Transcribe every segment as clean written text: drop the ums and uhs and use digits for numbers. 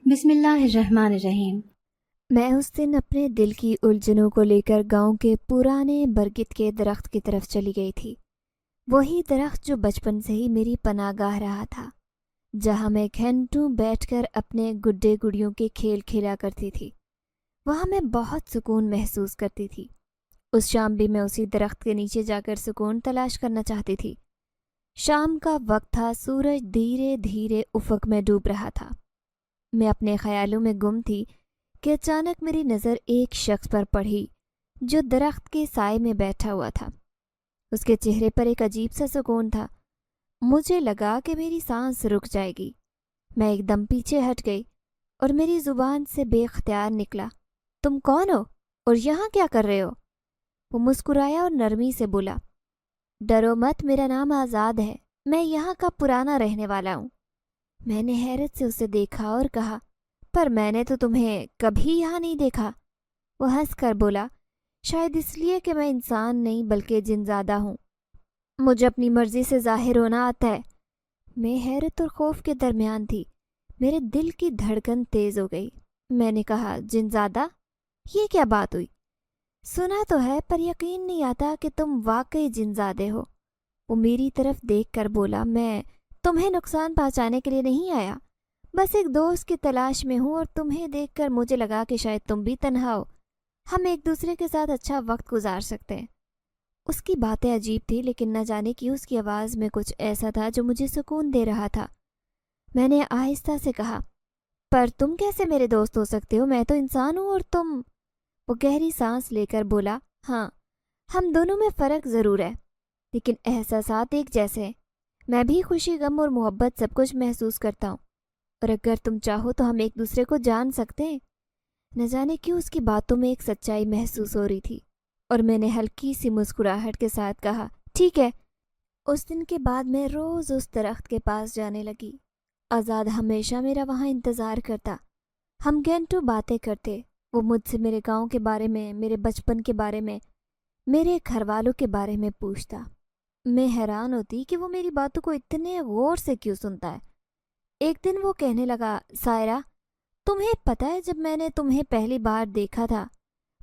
بسم اللہ الرحمن الرحیم۔ میں اس دن اپنے دل کی الجھنوں کو لے کر گاؤں کے پرانے برگد کے درخت کی طرف چلی گئی تھی۔ وہی درخت جو بچپن سے ہی میری پناہ گاہ رہا تھا، جہاں میں گھنٹوں بیٹھ کر اپنے گڈے گڑیوں کے کھیل کھیلا کرتی تھی۔ وہاں میں بہت سکون محسوس کرتی تھی۔ اس شام بھی میں اسی درخت کے نیچے جا کر سکون تلاش کرنا چاہتی تھی۔ شام کا وقت تھا، سورج دھیرے دھیرے افق میں ڈوب رہا تھا۔ میں اپنے خیالوں میں گم تھی کہ اچانک میری نظر ایک شخص پر پڑی جو درخت کے سائے میں بیٹھا ہوا تھا۔ اس کے چہرے پر ایک عجیب سا سکون تھا۔ مجھے لگا کہ میری سانس رک جائے گی۔ میں ایک دم پیچھے ہٹ گئی اور میری زبان سے بے اختیار نکلا، تم کون ہو اور یہاں کیا کر رہے ہو؟ وہ مسکرایا اور نرمی سے بولا، ڈرو مت، میرا نام آزاد ہے، میں یہاں کا پرانا رہنے والا ہوں۔ میں نے حیرت سے اسے دیکھا اور کہا، پر میں نے تو تمہیں کبھی یہاں نہیں دیکھا۔ وہ ہنس کر بولا، شاید اس لیے کہ میں انسان نہیں بلکہ جن زادہ ہوں، مجھے اپنی مرضی سے ظاہر ہونا آتا ہے۔ میں حیرت اور خوف کے درمیان تھی۔ میرے دل کی دھڑکن تیز ہو گئی۔ میں نے کہا، جن زادہ؟ یہ کیا بات ہوئی؟ سنا تو ہے پر یقین نہیں آتا کہ تم واقعی جن زادے ہو۔ وہ میری طرف دیکھ کر بولا، میں تمہیں نقصان پہنچانے کے لیے نہیں آیا، بس ایک دوست کی تلاش میں ہوں، اور تمہیں دیکھ کر مجھے لگا کہ شاید تم بھی تنہا ہو، ہم ایک دوسرے کے ساتھ اچھا وقت گزار سکتے ہیں۔ اس کی باتیں عجیب تھی، لیکن نہ جانے کیوں اس کی آواز میں کچھ ایسا تھا جو مجھے سکون دے رہا تھا۔ میں نے آہستہ سے کہا، پر تم کیسے میرے دوست ہو سکتے ہو؟ میں تو انسان ہوں اور تم… وہ گہری سانس لے کر بولا، ہاں، ہم دونوں میں فرق ضرور ہے، لیکن احساسات ایک جیسے ہیں۔ میں بھی خوشی، غم اور محبت سب کچھ محسوس کرتا ہوں، اور اگر تم چاہو تو ہم ایک دوسرے کو جان سکتے ہیں۔ نہ جانے کیوں اس کی باتوں میں ایک سچائی محسوس ہو رہی تھی، اور میں نے ہلکی سی مسکراہٹ کے ساتھ کہا، ٹھیک ہے۔ اس دن کے بعد میں روز اس درخت کے پاس جانے لگی۔ آزاد ہمیشہ میرا وہاں انتظار کرتا۔ ہم گھنٹوں باتیں کرتے۔ وہ مجھ سے میرے گاؤں کے بارے میں، میرے بچپن کے بارے میں، میرے گھر والوں کے بارے میں پوچھتا۔ میں حیران ہوتی کہ وہ میری باتوں کو اتنے غور سے کیوں سنتا ہے۔ ایک دن وہ کہنے لگا، سائرہ، تمہیں پتہ ہے جب میں نے تمہیں پہلی بار دیکھا تھا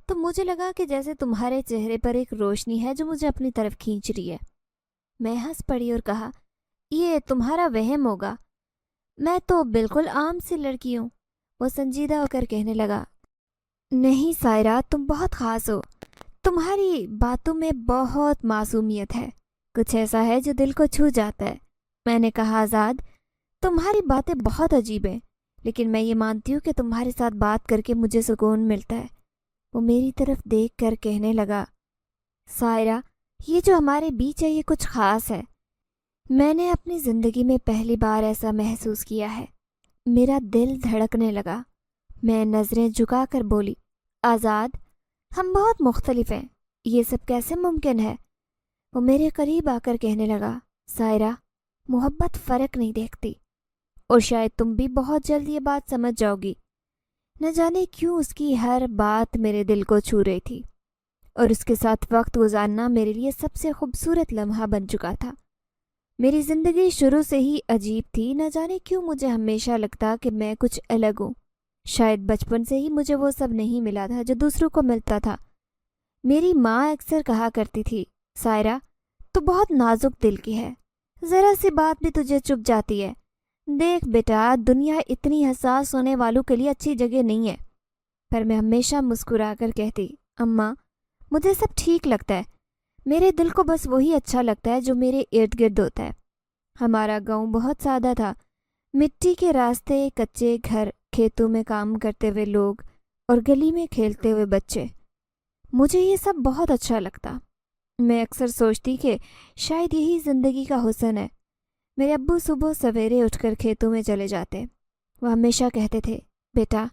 تو مجھے لگا کہ جیسے تمہارے چہرے پر ایک روشنی ہے جو مجھے اپنی طرف کھینچ رہی ہے۔ میں ہنس پڑی اور کہا، یہ تمہارا وہم ہوگا، میں تو بالکل عام سی لڑکی ہوں۔ وہ سنجیدہ ہو کر کہنے لگا، نہیں سائرہ، تم بہت خاص ہو، تمہاری باتوں میں بہت معصومیت ہے، کچھ ایسا ہے جو دل کو چھو جاتا ہے۔ میں نے کہا، آزاد، تمہاری باتیں بہت عجیب ہیں، لیکن میں یہ مانتی ہوں کہ تمہارے ساتھ بات کر کے مجھے سکون ملتا ہے۔ وہ میری طرف دیکھ کر کہنے لگا، سائرہ، یہ جو ہمارے بیچ ہے یہ کچھ خاص ہے۔ میں نے اپنی زندگی میں پہلی بار ایسا محسوس کیا ہے۔ میرا دل دھڑکنے لگا۔ میں نظریں جھکا کر بولی، آزاد، ہم بہت مختلف ہیں، یہ سب کیسے ممکن ہے؟ وہ میرے قریب آ کر کہنے لگا، سائرہ، محبت فرق نہیں دیکھتی، اور شاید تم بھی بہت جلد یہ بات سمجھ جاؤ گی۔ نہ جانے کیوں اس کی ہر بات میرے دل کو چھو رہی تھی، اور اس کے ساتھ وقت گزارنا میرے لیے سب سے خوبصورت لمحہ بن چکا تھا۔ میری زندگی شروع سے ہی عجیب تھی، نہ جانے کیوں مجھے ہمیشہ لگتا کہ میں کچھ الگ ہوں۔ شاید بچپن سے ہی مجھے وہ سب نہیں ملا تھا جو دوسروں کو ملتا تھا۔ میری ماں اکثر کہا کرتی تھی، سائرہ، تو بہت نازک دل کی ہے، ذرا سی بات بھی تجھے چبھ جاتی ہے۔ دیکھ بیٹا، دنیا اتنی حساس ہونے والوں کے لیے اچھی جگہ نہیں ہے۔ پر میں ہمیشہ مسکرا کر کہتی، اماں، مجھے سب ٹھیک لگتا ہے، میرے دل کو بس وہی اچھا لگتا ہے جو میرے ارد گرد ہوتا ہے۔ ہمارا گاؤں بہت سادہ تھا، مٹی کے راستے، کچے گھر، کھیتوں میں کام کرتے ہوئے لوگ، اور گلی میں کھیلتے ہوئے بچے۔ مجھے یہ سب بہت اچھا لگتا۔ میں اکثر سوچتی کہ شاید یہی زندگی کا حسن ہے۔ میرے ابو صبح سویرے اٹھ کر کھیتوں میں چلے جاتے۔ وہ ہمیشہ کہتے تھے، بیٹا،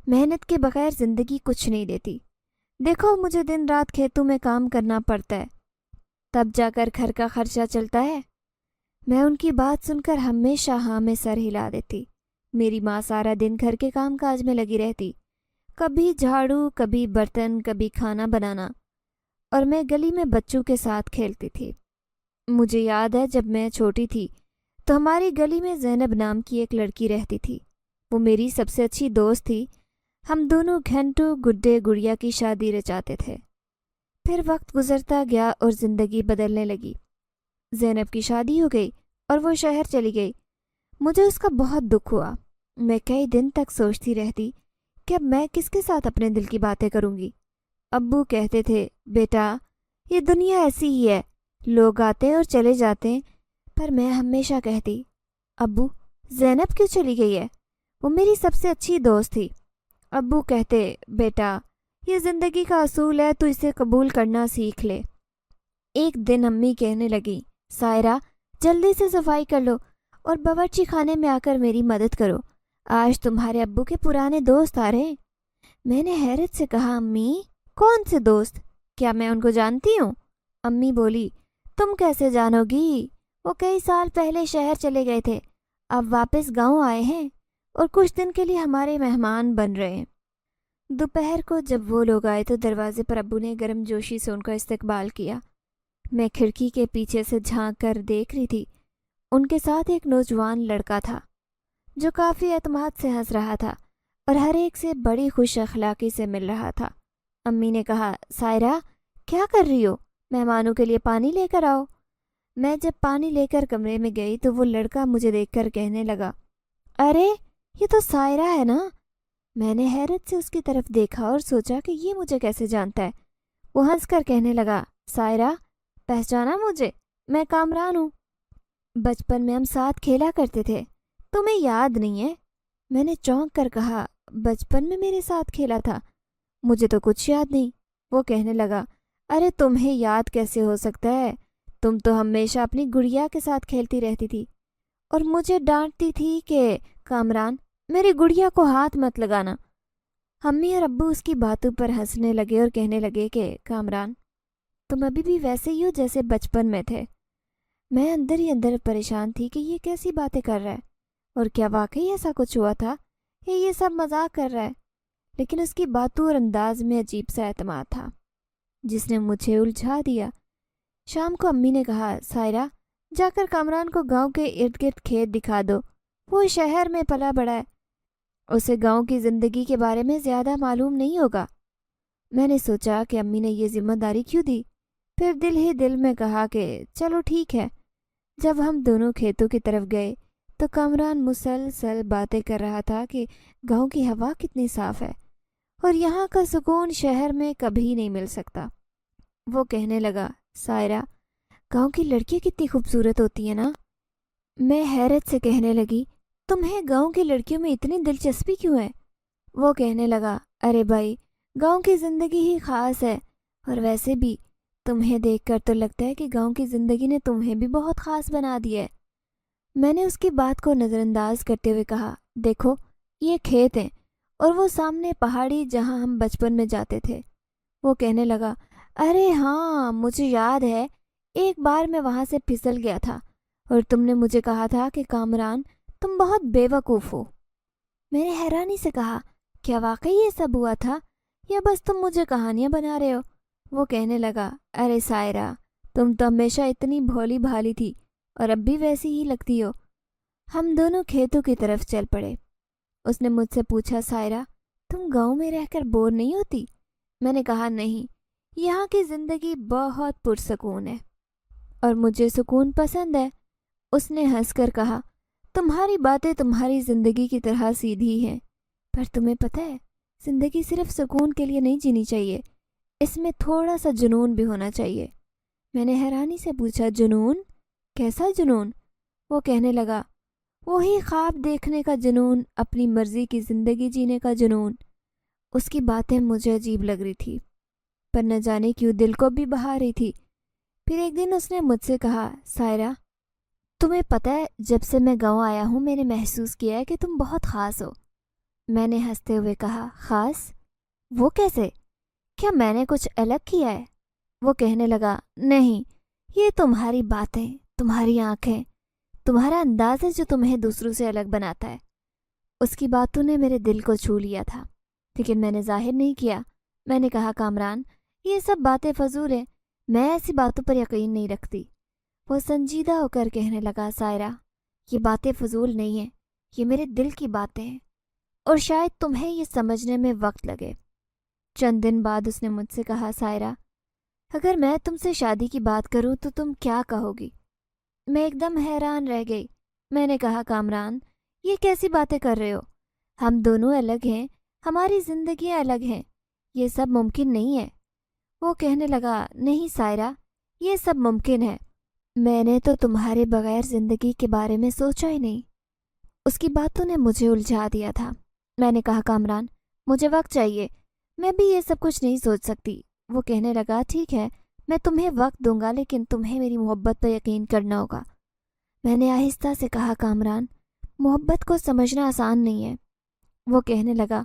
محنت کے بغیر زندگی کچھ نہیں دیتی، دیکھو مجھے دن رات کھیتوں میں کام کرنا پڑتا ہے، تب جا کر گھر کا خرچہ چلتا ہے۔ میں ان کی بات سن کر ہمیشہ ہاں میں سر ہلا دیتی۔ میری ماں سارا دن گھر کے کام کاج میں لگی رہتی، کبھی جھاڑو، کبھی برتن، کبھی کھانا بنانا، اور میں گلی میں بچوں کے ساتھ کھیلتی تھی۔ مجھے یاد ہے جب میں چھوٹی تھی تو ہماری گلی میں زینب نام کی ایک لڑکی رہتی تھی۔ وہ میری سب سے اچھی دوست تھی. ہم دونوں گھنٹوں گڈے گڑیا کی شادی رچاتے تھے. پھر وقت گزرتا گیا اور زندگی بدلنے لگی. زینب کی شادی ہو گئی اور وہ شہر چلی گئی. مجھے اس کا بہت دکھ ہوا. میں کئی دن تک سوچتی رہتی کہ اب میں کس کے ساتھ اپنے دل کی باتیں کروں گی. ابو کہتے تھے بیٹا یہ دنیا ایسی ہی ہے, لوگ آتے اور چلے جاتے, پر میں ہمیشہ کہتی ابو زینب کیوں چلی گئی ہے, وہ میری سب سے اچھی دوست تھی. ابو کہتے بیٹا یہ زندگی کا اصول ہے, تو اسے قبول کرنا سیکھ لے. ایک دن امی کہنے لگی سائرہ جلدی سے صفائی کر لو اور باورچی خانے میں آ کر میری مدد کرو, آج تمہارے ابو کے پرانے دوست آ رہے ہیں. میں نے حیرت سے کہا امی کون سے دوست, کیا میں ان کو جانتی ہوں؟ امی بولی تم کیسے جانو گی, وہ کئی سال پہلے شہر چلے گئے تھے, اب واپس گاؤں آئے ہیں اور کچھ دن کے لیے ہمارے مہمان بن رہے ہیں. دوپہر کو جب وہ لوگ آئے تو دروازے پر ابو نے گرم جوشی سے ان کا استقبال کیا. میں کھڑکی کے پیچھے سے جھانک کر دیکھ رہی تھی. ان کے ساتھ ایک نوجوان لڑکا تھا جو کافی اعتماد سے ہنس رہا تھا اور ہر ایک سے بڑی خوش اخلاقی سے مل رہا تھا. امی نے کہا سائرہ کیا کر رہی ہو, مہمانوں کے لیے پانی لے کر آؤ. میں جب پانی لے کر کمرے میں گئی تو وہ لڑکا مجھے دیکھ کر کہنے لگا ارے یہ تو سائرہ ہے نا. میں نے حیرت سے اس کی طرف دیکھا اور سوچا کہ یہ مجھے کیسے جانتا ہے. وہ ہنس کر کہنے لگا سائرہ پہچانا مجھے, میں کامران ہوں, بچپن میں ہم ساتھ کھیلا کرتے تھے, تمہیں یاد نہیں ہے؟ میں نے چونک کر کہا بچپن میں میرے ساتھ کھیلا تھا, مجھے تو کچھ یاد نہیں. وہ کہنے لگا ارے تمہیں یاد کیسے ہو سکتا ہے, تم تو ہمیشہ اپنی گڑیا کے ساتھ کھیلتی رہتی تھی اور مجھے ڈانٹتی تھی کہ کامران میری گڑیا کو ہاتھ مت لگانا. امی اور ابو اس کی باتوں پر ہنسنے لگے اور کہنے لگے کہ کامران تم ابھی بھی ویسے ہی ہو جیسے بچپن میں تھے. میں اندر ہی اندر پریشان تھی کہ یہ کیسی باتیں کر رہا ہے, اور کیا واقعی ایسا کچھ ہوا تھا یا یہ سب مذاق کر رہا ہے. لیکن اس کی باتوں اور انداز میں عجیب سا اعتماد تھا جس نے مجھے الجھا دیا. شام کو امی نے کہا سائرہ جا کر کامران کو گاؤں کے ارد گرد کھیت دکھا دو, وہ شہر میں پلا بڑا ہے, اسے گاؤں کی زندگی کے بارے میں زیادہ معلوم نہیں ہوگا. میں نے سوچا کہ امی نے یہ ذمہ داری کیوں دی, پھر دل ہی دل میں کہا کہ چلو ٹھیک ہے. جب ہم دونوں کھیتوں کی طرف گئے تو کامران مسلسل باتیں کر رہا تھا کہ گاؤں کی ہوا کتنی صاف ہے اور یہاں کا سکون شہر میں کبھی نہیں مل سکتا. وہ کہنے لگا سائرہ گاؤں کی لڑکیاں کتنی خوبصورت ہوتی ہیں نا. میں حیرت سے کہنے لگی تمہیں گاؤں کی لڑکیوں میں اتنی دلچسپی کیوں ہے؟ وہ کہنے لگا ارے بھائی گاؤں کی زندگی ہی خاص ہے, اور ویسے بھی تمہیں دیکھ کر تو لگتا ہے کہ گاؤں کی زندگی نے تمہیں بھی بہت خاص بنا دیا ہے. میں نے اس کی بات کو نظر انداز کرتے ہوئے کہا دیکھو یہ کھیت ہیں اور وہ سامنے پہاڑی جہاں ہم بچپن میں جاتے تھے. وہ کہنے لگا ارے ہاں مجھے یاد ہے, ایک بار میں وہاں سے پھسل گیا تھا اور تم نے مجھے کہا تھا کہ کامران تم بہت بے وقوف ہو. میں نے حیرانی سے کہا کیا واقعی یہ سب ہوا تھا یا بس تم مجھے کہانیاں بنا رہے ہو؟ وہ کہنے لگا ارے سائرہ تم تو ہمیشہ اتنی بھولی بھالی تھی اور اب بھی ویسی ہی لگتی ہو. ہم دونوں کھیتوں کی طرف چل پڑے. اس نے مجھ سے پوچھا سائرہ تم گاؤں میں رہ کر بور نہیں ہوتی؟ میں نے کہا نہیں, یہاں کی زندگی بہت پرسکون ہے اور مجھے سکون پسند ہے. اس نے ہنس کر کہا تمہاری باتیں تمہاری زندگی کی طرح سیدھی ہیں, پر تمہیں پتہ ہے زندگی صرف سکون کے لیے نہیں جینی چاہیے, اس میں تھوڑا سا جنون بھی ہونا چاہیے. میں نے حیرانی سے پوچھا جنون؟ کیسا جنون؟ وہ کہنے لگا وہی خواب دیکھنے کا جنون, اپنی مرضی کی زندگی جینے کا جنون. اس کی باتیں مجھے عجیب لگ رہی تھی پر نہ جانے کیوں دل کو بھی بہا رہی تھی. پھر ایک دن اس نے مجھ سے کہا سائرہ تمہیں پتہ ہے جب سے میں گاؤں آیا ہوں میں نے محسوس کیا ہے کہ تم بہت خاص ہو. میں نے ہنستے ہوئے کہا خاص؟ وہ کیسے؟ کیا میں نے کچھ الگ کیا ہے؟ وہ کہنے لگا نہیں, یہ تمہاری باتیں, تمہاری آنکھیں, تمہارا انداز ہے جو تمہیں دوسروں سے الگ بناتا ہے. اس کی باتوں نے میرے دل کو چھو لیا تھا لیکن میں نے ظاہر نہیں کیا. میں نے کہا کامران یہ سب باتیں فضول ہیں, میں ایسی باتوں پر یقین نہیں رکھتی. وہ سنجیدہ ہو کر کہنے لگا سائرہ یہ باتیں فضول نہیں ہیں, یہ میرے دل کی باتیں ہیں, اور شاید تمہیں یہ سمجھنے میں وقت لگے۔ چند دن بعد اس نے مجھ سے کہا، سائرہ، اگر میں تم سے شادی کی بات کروں تو تم کیا کہو گی؟ میں ایک دم حیران رہ گئی۔ میں نے کہا، کامران، یہ کیسی باتیں کر رہے ہو؟ ہم دونوں الگ ہیں، ہماری زندگیاں الگ ہیں، یہ سب ممکن نہیں ہے۔ وہ کہنے لگا، نہیں سائرہ، یہ سب ممکن ہے، میں نے تو تمہارے بغیر زندگی کے بارے میں سوچا ہی نہیں۔ اس کی باتوں نے مجھے الجھا دیا تھا۔ میں نے کہا، کامران، مجھے وقت چاہیے، میں بھی یہ سب کچھ نہیں سوچ سکتی۔ وہ کہنے لگا، ٹھیک ہے، میں تمہیں وقت دوں گا، لیکن تمہیں میری محبت پر یقین کرنا ہوگا۔ میں نے آہستہ سے کہا، کامران، محبت کو سمجھنا آسان نہیں ہے۔ وہ کہنے لگا،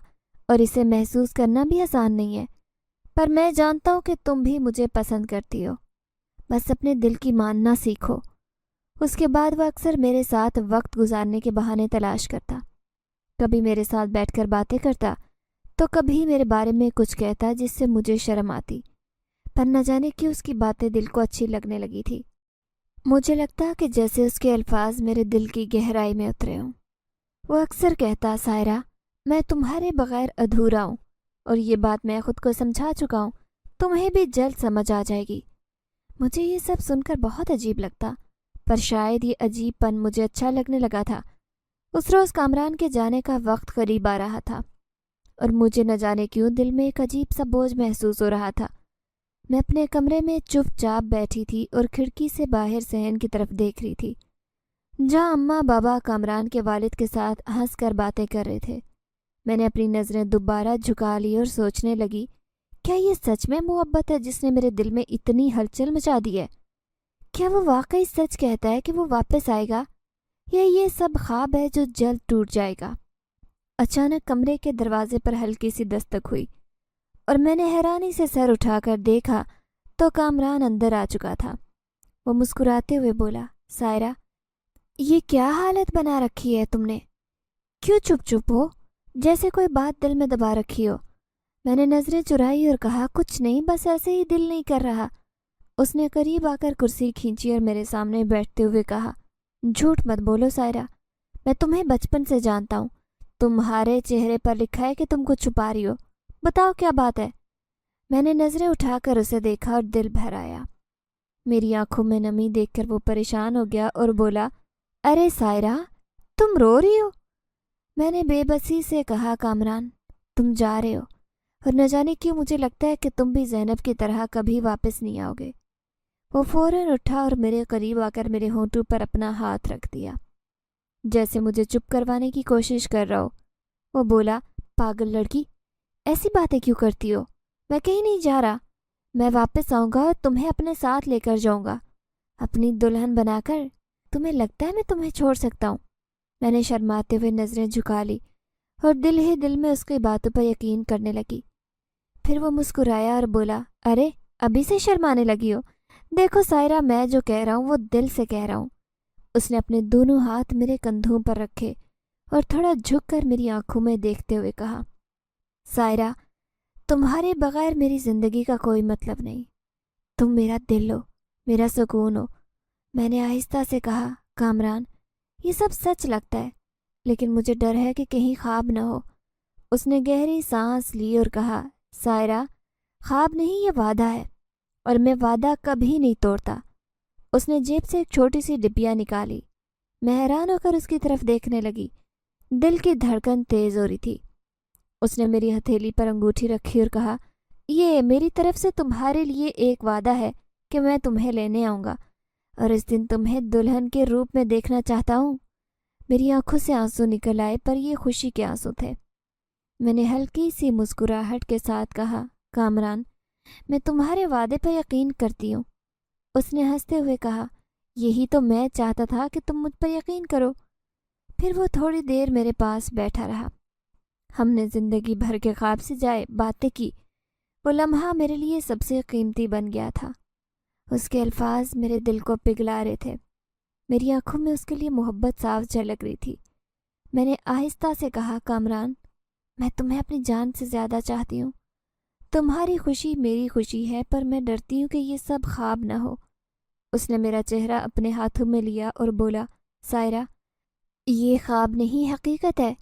اور اسے محسوس کرنا بھی آسان نہیں ہے، پر میں جانتا ہوں کہ تم بھی مجھے پسند کرتی ہو، بس اپنے دل کی ماننا سیکھو۔ اس کے بعد وہ اکثر میرے ساتھ وقت گزارنے کے بہانے تلاش کرتا، کبھی میرے ساتھ بیٹھ کر باتیں کرتا تو کبھی میرے بارے میں کچھ کہتا جس سے مجھے شرم آتی، پر نہ جانے کیوں اس کی باتیں دل کو اچھی لگنے لگی تھی۔ مجھے لگتا کہ جیسے اس کے الفاظ میرے دل کی گہرائی میں اترے ہوں۔ وہ اکثر کہتا، سائرہ، میں تمہارے بغیر ادھورا ہوں، اور یہ بات میں خود کو سمجھا چکا ہوں، تمہیں بھی جلد سمجھ آ جائے گی۔ مجھے یہ سب سن کر بہت عجیب لگتا، پر شاید یہ عجیب پن مجھے اچھا لگنے لگا تھا۔ اس روز کامران کے جانے کا وقت قریب آ رہا تھا، اور مجھے نہ جانے کیوں دل میں ایک عجیب سا بوجھ محسوس ہو رہا تھا۔ میں اپنے کمرے میں چپ چاپ بیٹھی تھی اور کھڑکی سے باہر صحن کی طرف دیکھ رہی تھی، جہاں اماں بابا کامران کے والد کے ساتھ ہنس کر باتیں کر رہے تھے۔ میں نے اپنی نظریں دوبارہ جھکا لی اور سوچنے لگی، کیا یہ سچ میں محبت ہے جس نے میرے دل میں اتنی ہلچل مچا دی ہے؟ کیا وہ واقعی سچ کہتا ہے کہ وہ واپس آئے گا، یا یہ سب خواب ہے جو جلد ٹوٹ جائے گا؟ اچانک کمرے کے دروازے پر ہلکی سی دستک ہوئی، اور میں نے حیرانی سے سر اٹھا کر دیکھا تو کامران اندر آ چکا تھا۔ وہ مسکراتے ہوئے بولا، سائرہ، یہ کیا حالت بنا رکھی ہے تم نے؟ کیوں چپ چپ ہو، جیسے کوئی بات دل میں دبا رکھی ہو؟ میں نے نظریں چرائی اور کہا، کچھ نہیں، بس ایسے ہی دل نہیں کر رہا۔ اس نے قریب آ کر کرسی کھینچی اور میرے سامنے بیٹھتے ہوئے کہا، جھوٹ مت بولو سائرہ، میں تمہیں بچپن سے جانتا ہوں، تمہارے چہرے پر لکھا ہے کہ تم کو چھپا رہی ہو، بتاؤ کیا بات ہے؟ میں نے نظریں اٹھا کر اسے دیکھا اور دل بھر آیا۔ میری آنکھوں میں نمی دیکھ کر وہ پریشان ہو گیا اور بولا، ارے سائرہ، تم رو رہی ہو؟ میں نے بے بسی سے کہا، کامران، تم جا رہے ہو، اور نہ جانے کیوں مجھے لگتا ہے کہ تم بھی زینب کی طرح کبھی واپس نہیں آؤ گے۔ وہ فوراً اٹھا اور میرے قریب آ کر میرے ہونٹوں پر اپنا ہاتھ رکھ دیا، جیسے مجھے چپ کروانے کی کوشش کر رہا ہو۔ وہ بولا، پاگل لڑکی، ایسی باتیں کیوں کرتی ہو؟ میں کہیں نہیں جا رہا، میں واپس آؤں گا اور تمہیں اپنے ساتھ لے کر جاؤں گا، اپنی دلہن بنا کر۔ تمہیں لگتا ہے میں تمہیں چھوڑ سکتا ہوں؟ میں نے شرماتے ہوئے نظریں جھکا لی اور دل ہی دل میں اس کی باتوں پر یقین کرنے لگی۔ پھر وہ مسکرایا اور بولا، ارے ابھی سے شرمانے لگی ہو؟ دیکھو سائرہ، میں جو کہہ رہا ہوں وہ دل سے کہہ رہا ہوں۔ اس نے اپنے دونوں ہاتھ میرے کندھوں پر رکھے اور تھوڑا جھک کر میری آنکھوں میں دیکھتے ہوئے کہا، سائرہ، تمہارے بغیر میری زندگی کا کوئی مطلب نہیں، تم میرا دل ہو، میرا سکون ہو۔ میں نے آہستہ سے کہا، کامران، یہ سب سچ لگتا ہے، لیکن مجھے ڈر ہے کہ کہیں خواب نہ ہو۔ اس نے گہری سانس لی اور کہا، سائرہ، خواب نہیں، یہ وعدہ ہے، اور میں وعدہ کبھی نہیں توڑتا۔ اس نے جیب سے ایک چھوٹی سی ڈبیا نکالی۔ میں حیران ہو کر اس کی طرف دیکھنے لگی، دل کی دھڑکن تیز ہو رہی تھی۔ اس نے میری ہتھیلی پر انگوٹھی رکھی اور کہا، یہ میری طرف سے تمہارے لیے ایک وعدہ ہے کہ میں تمہیں لینے آؤں گا، اور اس دن تمہیں دلہن کے روپ میں دیکھنا چاہتا ہوں۔ میری آنکھوں سے آنسو نکل آئے، پر یہ خوشی کے آنسو تھے۔ میں نے ہلکی سی مسکراہٹ کے ساتھ کہا، کامران، میں تمہارے وعدے پر یقین کرتی ہوں۔ اس نے ہنستے ہوئے کہا، یہی تو میں چاہتا تھا کہ تم مجھ پر یقین کرو۔ پھر وہ تھوڑی دیر میرے پاس بیٹھا رہا۔ ہم نے زندگی بھر کے خواب سے جائے باتیں کی۔ وہ لمحہ میرے لیے سب سے قیمتی بن گیا تھا۔ اس کے الفاظ میرے دل کو پگھلا رہے تھے۔ میری آنکھوں میں اس کے لیے محبت صاف جھلک رہی تھی۔ میں نے آہستہ سے کہا، کامران، میں تمہیں اپنی جان سے زیادہ چاہتی ہوں۔ تمہاری خوشی میری خوشی ہے، پر میں ڈرتی ہوں کہ یہ سب خواب نہ ہو۔ اس نے میرا چہرہ اپنے ہاتھوں میں لیا اور بولا، سائرہ، یہ خواب نہیں، حقیقت ہے۔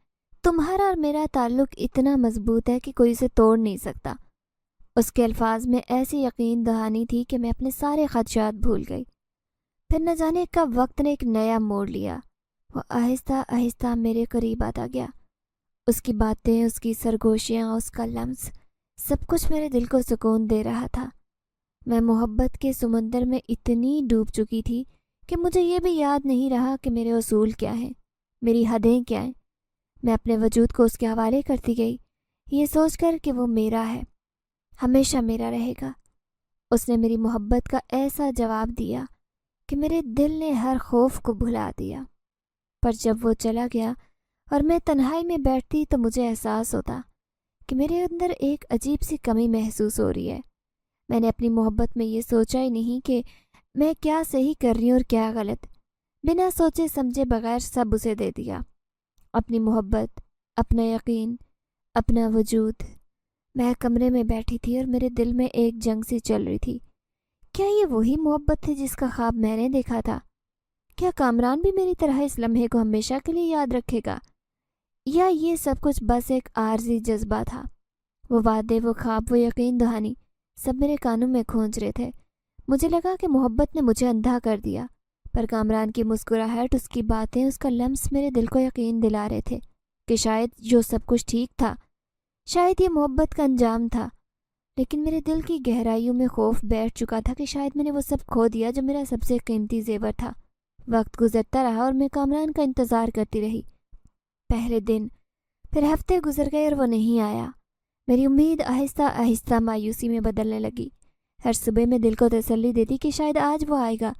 تمہارا اور میرا تعلق اتنا مضبوط ہے کہ کوئی اسے توڑ نہیں سکتا۔ اس کے الفاظ میں ایسی یقین دہانی تھی کہ میں اپنے سارے خدشات بھول گئی۔ پھر نہ جانے کب وقت نے ایک نیا موڑ لیا۔ وہ آہستہ آہستہ میرے قریب آتا گیا۔ اس کی باتیں، اس کی سرگوشیاں، اس کا لمس، سب کچھ میرے دل کو سکون دے رہا تھا۔ میں محبت کے سمندر میں اتنی ڈوب چکی تھی کہ مجھے یہ بھی یاد نہیں رہا کہ میرے اصول کیا ہیں، میری حدیں کیا ہیں۔ میں اپنے وجود کو اس کے حوالے کرتی گئی، یہ سوچ کر کہ وہ میرا ہے، ہمیشہ میرا رہے گا۔ اس نے میری محبت کا ایسا جواب دیا کہ میرے دل نے ہر خوف کو بھلا دیا۔ پر جب وہ چلا گیا اور میں تنہائی میں بیٹھتی تو مجھے احساس ہوتا کہ میرے اندر ایک عجیب سی کمی محسوس ہو رہی ہے۔ میں نے اپنی محبت میں یہ سوچا ہی نہیں کہ میں کیا صحیح کر رہی ہوں اور کیا غلط۔ بنا سوچے سمجھے بغیر سب اسے دے دیا، اپنی محبت، اپنا یقین، اپنا وجود۔ میں کمرے میں بیٹھی تھی اور میرے دل میں ایک جنگ سی چل رہی تھی۔ کیا یہ وہی محبت تھی جس کا خواب میں نے دیکھا تھا؟ کیا کامران بھی میری طرح اس لمحے کو ہمیشہ کے لیے یاد رکھے گا؟ یا یہ سب کچھ بس ایک عارضی جذبہ تھا؟ وہ وعدے، وہ خواب، وہ یقین دہانی سب میرے کانوں میں گونج رہے تھے۔ مجھے لگا کہ محبت نے مجھے اندھا کر دیا، پر کامران کی مسکراہٹ، اس کی باتیں، اس کا لمس میرے دل کو یقین دلا رہے تھے کہ شاید جو سب کچھ ٹھیک تھا، شاید یہ محبت کا انجام تھا۔ لیکن میرے دل کی گہرائیوں میں خوف بیٹھ چکا تھا کہ شاید میں نے وہ سب کھو دیا جو میرا سب سے قیمتی زیور تھا۔ وقت گزرتا رہا اور میں کامران کا انتظار کرتی رہی۔ پہلے دن، پھر ہفتے گزر گئے اور وہ نہیں آیا۔ میری امید آہستہ آہستہ مایوسی میں بدلنے لگی۔ ہر صبح میں دل کو تسلی دیتی کہ شاید آج وہ آئے گا،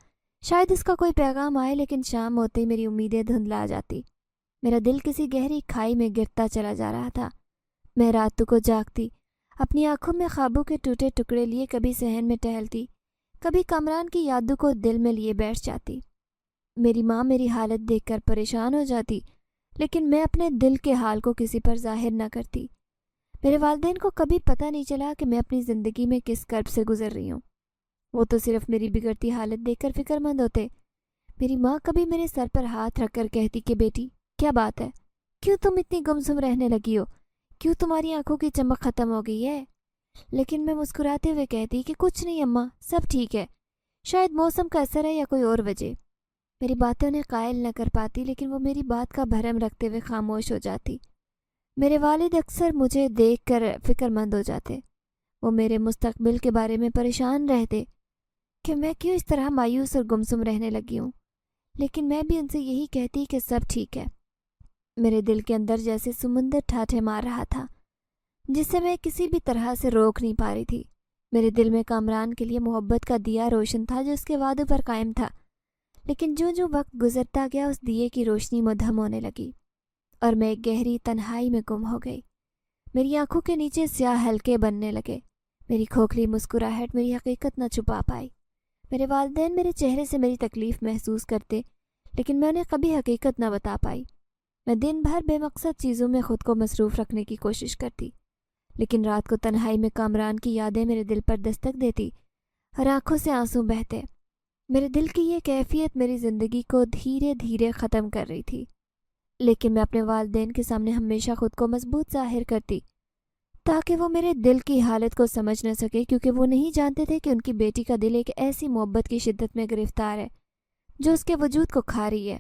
شاید اس کا کوئی پیغام آئے، لیکن شام ہوتے ہی میری امیدیں دھندلا جاتی۔ میرا دل کسی گہری کھائی میں گرتا چلا جا رہا تھا۔ میں راتوں کو جاگتی، اپنی آنکھوں میں خوابوں کے ٹوٹے ٹکڑے لیے کبھی صحن میں ٹہلتی، کبھی کامران کی یادوں کو دل میں لیے بیٹھ جاتی۔ میری ماں میری حالت دیکھ کر پریشان ہو جاتی، لیکن میں اپنے دل کے حال کو کسی پر ظاہر نہ کرتی۔ میرے والدین کو کبھی پتہ نہیں چلا کہ میں اپنی زندگی میں کس کرب سے گزر رہی ہوں۔ وہ تو صرف میری بگڑتی حالت دیکھ کر فکر مند ہوتے۔ میری ماں کبھی میرے سر پر ہاتھ رکھ کر کہتی کہ بیٹی، کیا بات ہے؟ کیوں تم اتنی گمسم رہنے لگی ہو؟ کیوں تمہاری آنکھوں کی چمک ختم ہو گئی ہے؟ لیکن میں مسکراتے ہوئے کہتی کہ کچھ نہیں اماں، سب ٹھیک ہے، شاید موسم کا اثر ہے یا کوئی اور وجہ۔ میری باتیں انہیں قائل نہ کر پاتی، لیکن وہ میری بات کا بھرم رکھتے ہوئے خاموش ہو جاتی۔ میرے والد اکثر مجھے دیکھ کر فکر مند ہو جاتے۔ وہ میرے مستقبل کے بارے میں پریشان رہتے کہ میں کیوں اس طرح مایوس اور گمسم رہنے لگی ہوں، لیکن میں بھی ان سے یہی کہتی کہ سب ٹھیک ہے۔ میرے دل کے اندر جیسے سمندر ٹھاٹھے مار رہا تھا، جسے میں کسی بھی طرح سے روک نہیں پا رہی تھی۔ میرے دل میں کامران کے لیے محبت کا دیا روشن تھا جو اس کے وعدوں پر قائم تھا، لیکن جو وقت گزرتا گیا اس دیے کی روشنی مدھم ہونے لگی اور میں ایک گہری تنہائی میں گم ہو گئی۔ میری آنکھوں کے نیچے سیاہ حلقے بننے لگے۔ میری کھوکھلی مسکراہٹ میری حقیقت نہ چھپا پائی۔ میرے والدین میرے چہرے سے میری تکلیف محسوس کرتے، لیکن میں انہیں کبھی حقیقت نہ بتا پائی۔ میں دن بھر بے مقصد چیزوں میں خود کو مصروف رکھنے کی کوشش کرتی، لیکن رات کو تنہائی میں کامران کی یادیں میرے دل پر دستک دیتی اور آنکھوں سے آنسو بہتے۔ میرے دل کی یہ کیفیت میری زندگی کو دھیرے دھیرے ختم کر رہی تھی، لیکن میں اپنے والدین کے سامنے ہمیشہ خود کو مضبوط ظاہر کرتی تاکہ وہ میرے دل کی حالت کو سمجھ نہ سکے، کیونکہ وہ نہیں جانتے تھے کہ ان کی بیٹی کا دل ایک ایسی محبت کی شدت میں گرفتار ہے جو اس کے وجود کو کھا رہی ہے۔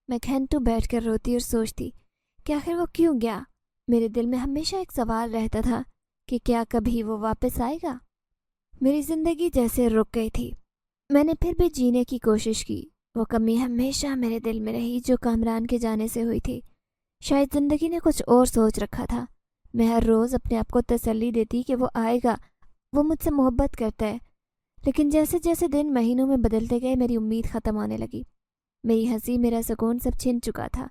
میں گھنٹوں بیٹھ کر روتی اور سوچتی کہ آخر وہ کیوں گیا۔ میرے دل میں ہمیشہ ایک سوال رہتا تھا کہ کیا کبھی وہ واپس آئے گا۔ میری زندگی جیسے رک گئی تھی۔ میں نے پھر بھی جینے کی کوشش کی۔ وہ کمی ہمیشہ میرے دل میں رہی جو کامران کے جانے سے ہوئی تھی۔ شاید زندگی نے کچھ اور سوچ رکھا تھا۔ میں ہر روز اپنے آپ کو تسلی دیتی کہ وہ آئے گا، وہ مجھ سے محبت کرتا ہے، لیکن جیسے جیسے دن مہینوں میں بدلتے گئے میری امید ختم ہونے لگی۔ میری ہنسی، میرا سکون سب چھن چکا تھا۔